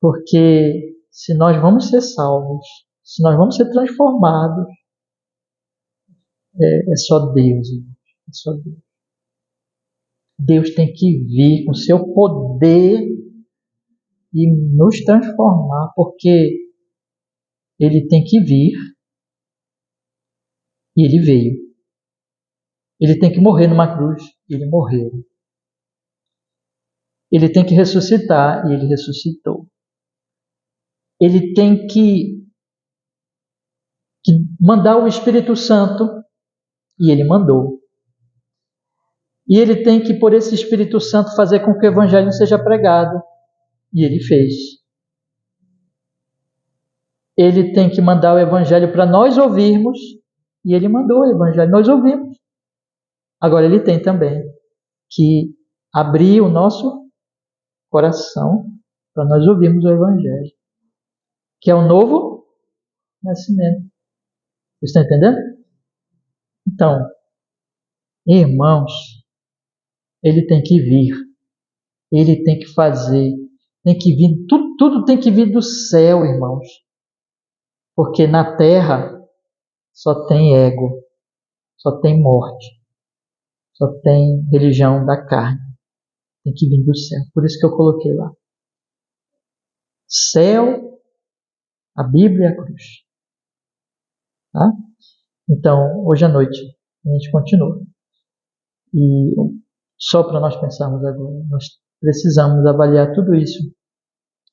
S1: Porque se nós vamos ser salvos, se nós vamos ser transformados, é só Deus, irmãos. É só Deus. Deus tem que vir com seu poder e nos transformar, porque ele tem que vir e ele veio. Ele tem que morrer numa cruz e ele morreu. Ele tem que ressuscitar e ele ressuscitou. Ele tem que mandar o Espírito Santo e ele mandou. E ele tem que, por esse Espírito Santo, fazer com que o Evangelho seja pregado. E ele fez. Ele tem que mandar o Evangelho para nós ouvirmos. E ele mandou o Evangelho, nós ouvimos. Agora ele tem também que abrir o nosso coração para nós ouvirmos o Evangelho, que é o novo nascimento. Vocês estão entendendo? Então, irmãos, ele tem que vir. Ele tem que fazer. Tem que vir, tudo tem que vir do céu, irmãos. Porque na terra só tem ego, só tem morte, só tem religião da carne. Tem que vir do céu. Por isso que eu coloquei lá. Céu, a Bíblia e a cruz. Tá? Então, hoje à noite, a gente continua. E só para nós pensarmos agora, nós precisamos avaliar tudo isso,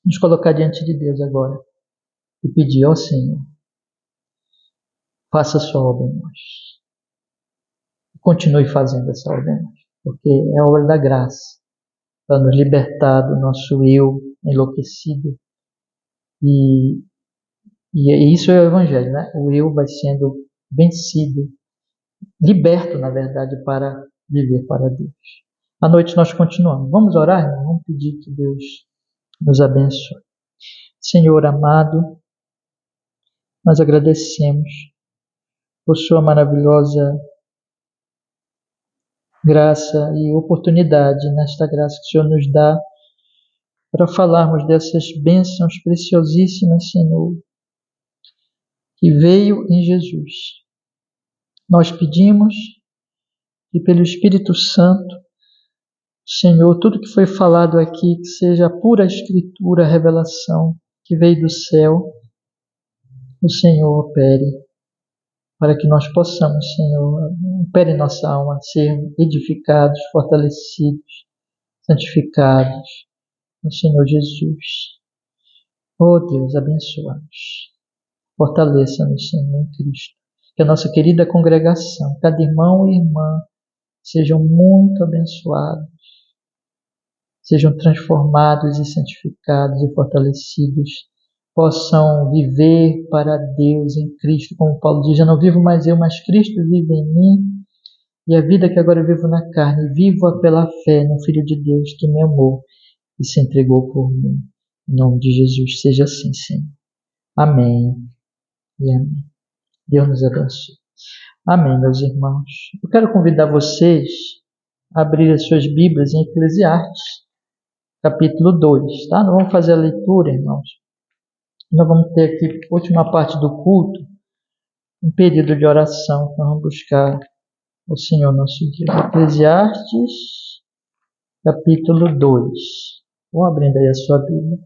S1: nos colocar diante de Deus agora e pedir ao Senhor, faça a sua obra em nós. Continue fazendo essa obra em nós, porque é a obra da graça, para nos libertar do nosso eu enlouquecido. E isso é o Evangelho, né? O eu vai sendo vencido, liberto, na verdade, para viver para Deus. À noite nós continuamos. Vamos orar, irmão? Vamos pedir que Deus nos abençoe. Senhor amado, nós agradecemos por sua maravilhosa graça e oportunidade, nesta graça que o Senhor nos dá, para falarmos dessas bênçãos preciosíssimas, Senhor, que veio em Jesus. Nós pedimos que pelo Espírito Santo, Senhor, tudo que foi falado aqui, que seja pura Escritura, revelação, que veio do céu, o Senhor opere, para que nós possamos, Senhor, opere em nossa alma, ser edificados, fortalecidos, santificados no Senhor Jesus. Oh Deus, abençoa-nos. Fortaleça-nos, Senhor, em Cristo. Que a nossa querida congregação, cada irmão e irmã, sejam muito abençoados, sejam transformados e santificados e fortalecidos, possam viver para Deus em Cristo, como Paulo diz, eu não vivo mais eu, mas Cristo vive em mim, e a vida que agora vivo na carne, vivo-a pela fé no Filho de Deus que me amou e se entregou por mim. Em nome de Jesus, seja assim, Senhor. Amém e amém. Deus nos abençoe. Amém, meus irmãos. Eu quero convidar vocês a abrir as suas Bíblias em Eclesiastes, capítulo 2, tá? Nós vamos fazer a leitura, irmãos. Nós vamos ter aqui a última parte do culto, um período de oração. Nós vamos buscar o Senhor nosso Deus. Eclesiastes, capítulo 2. Vamos abrindo aí a sua Bíblia.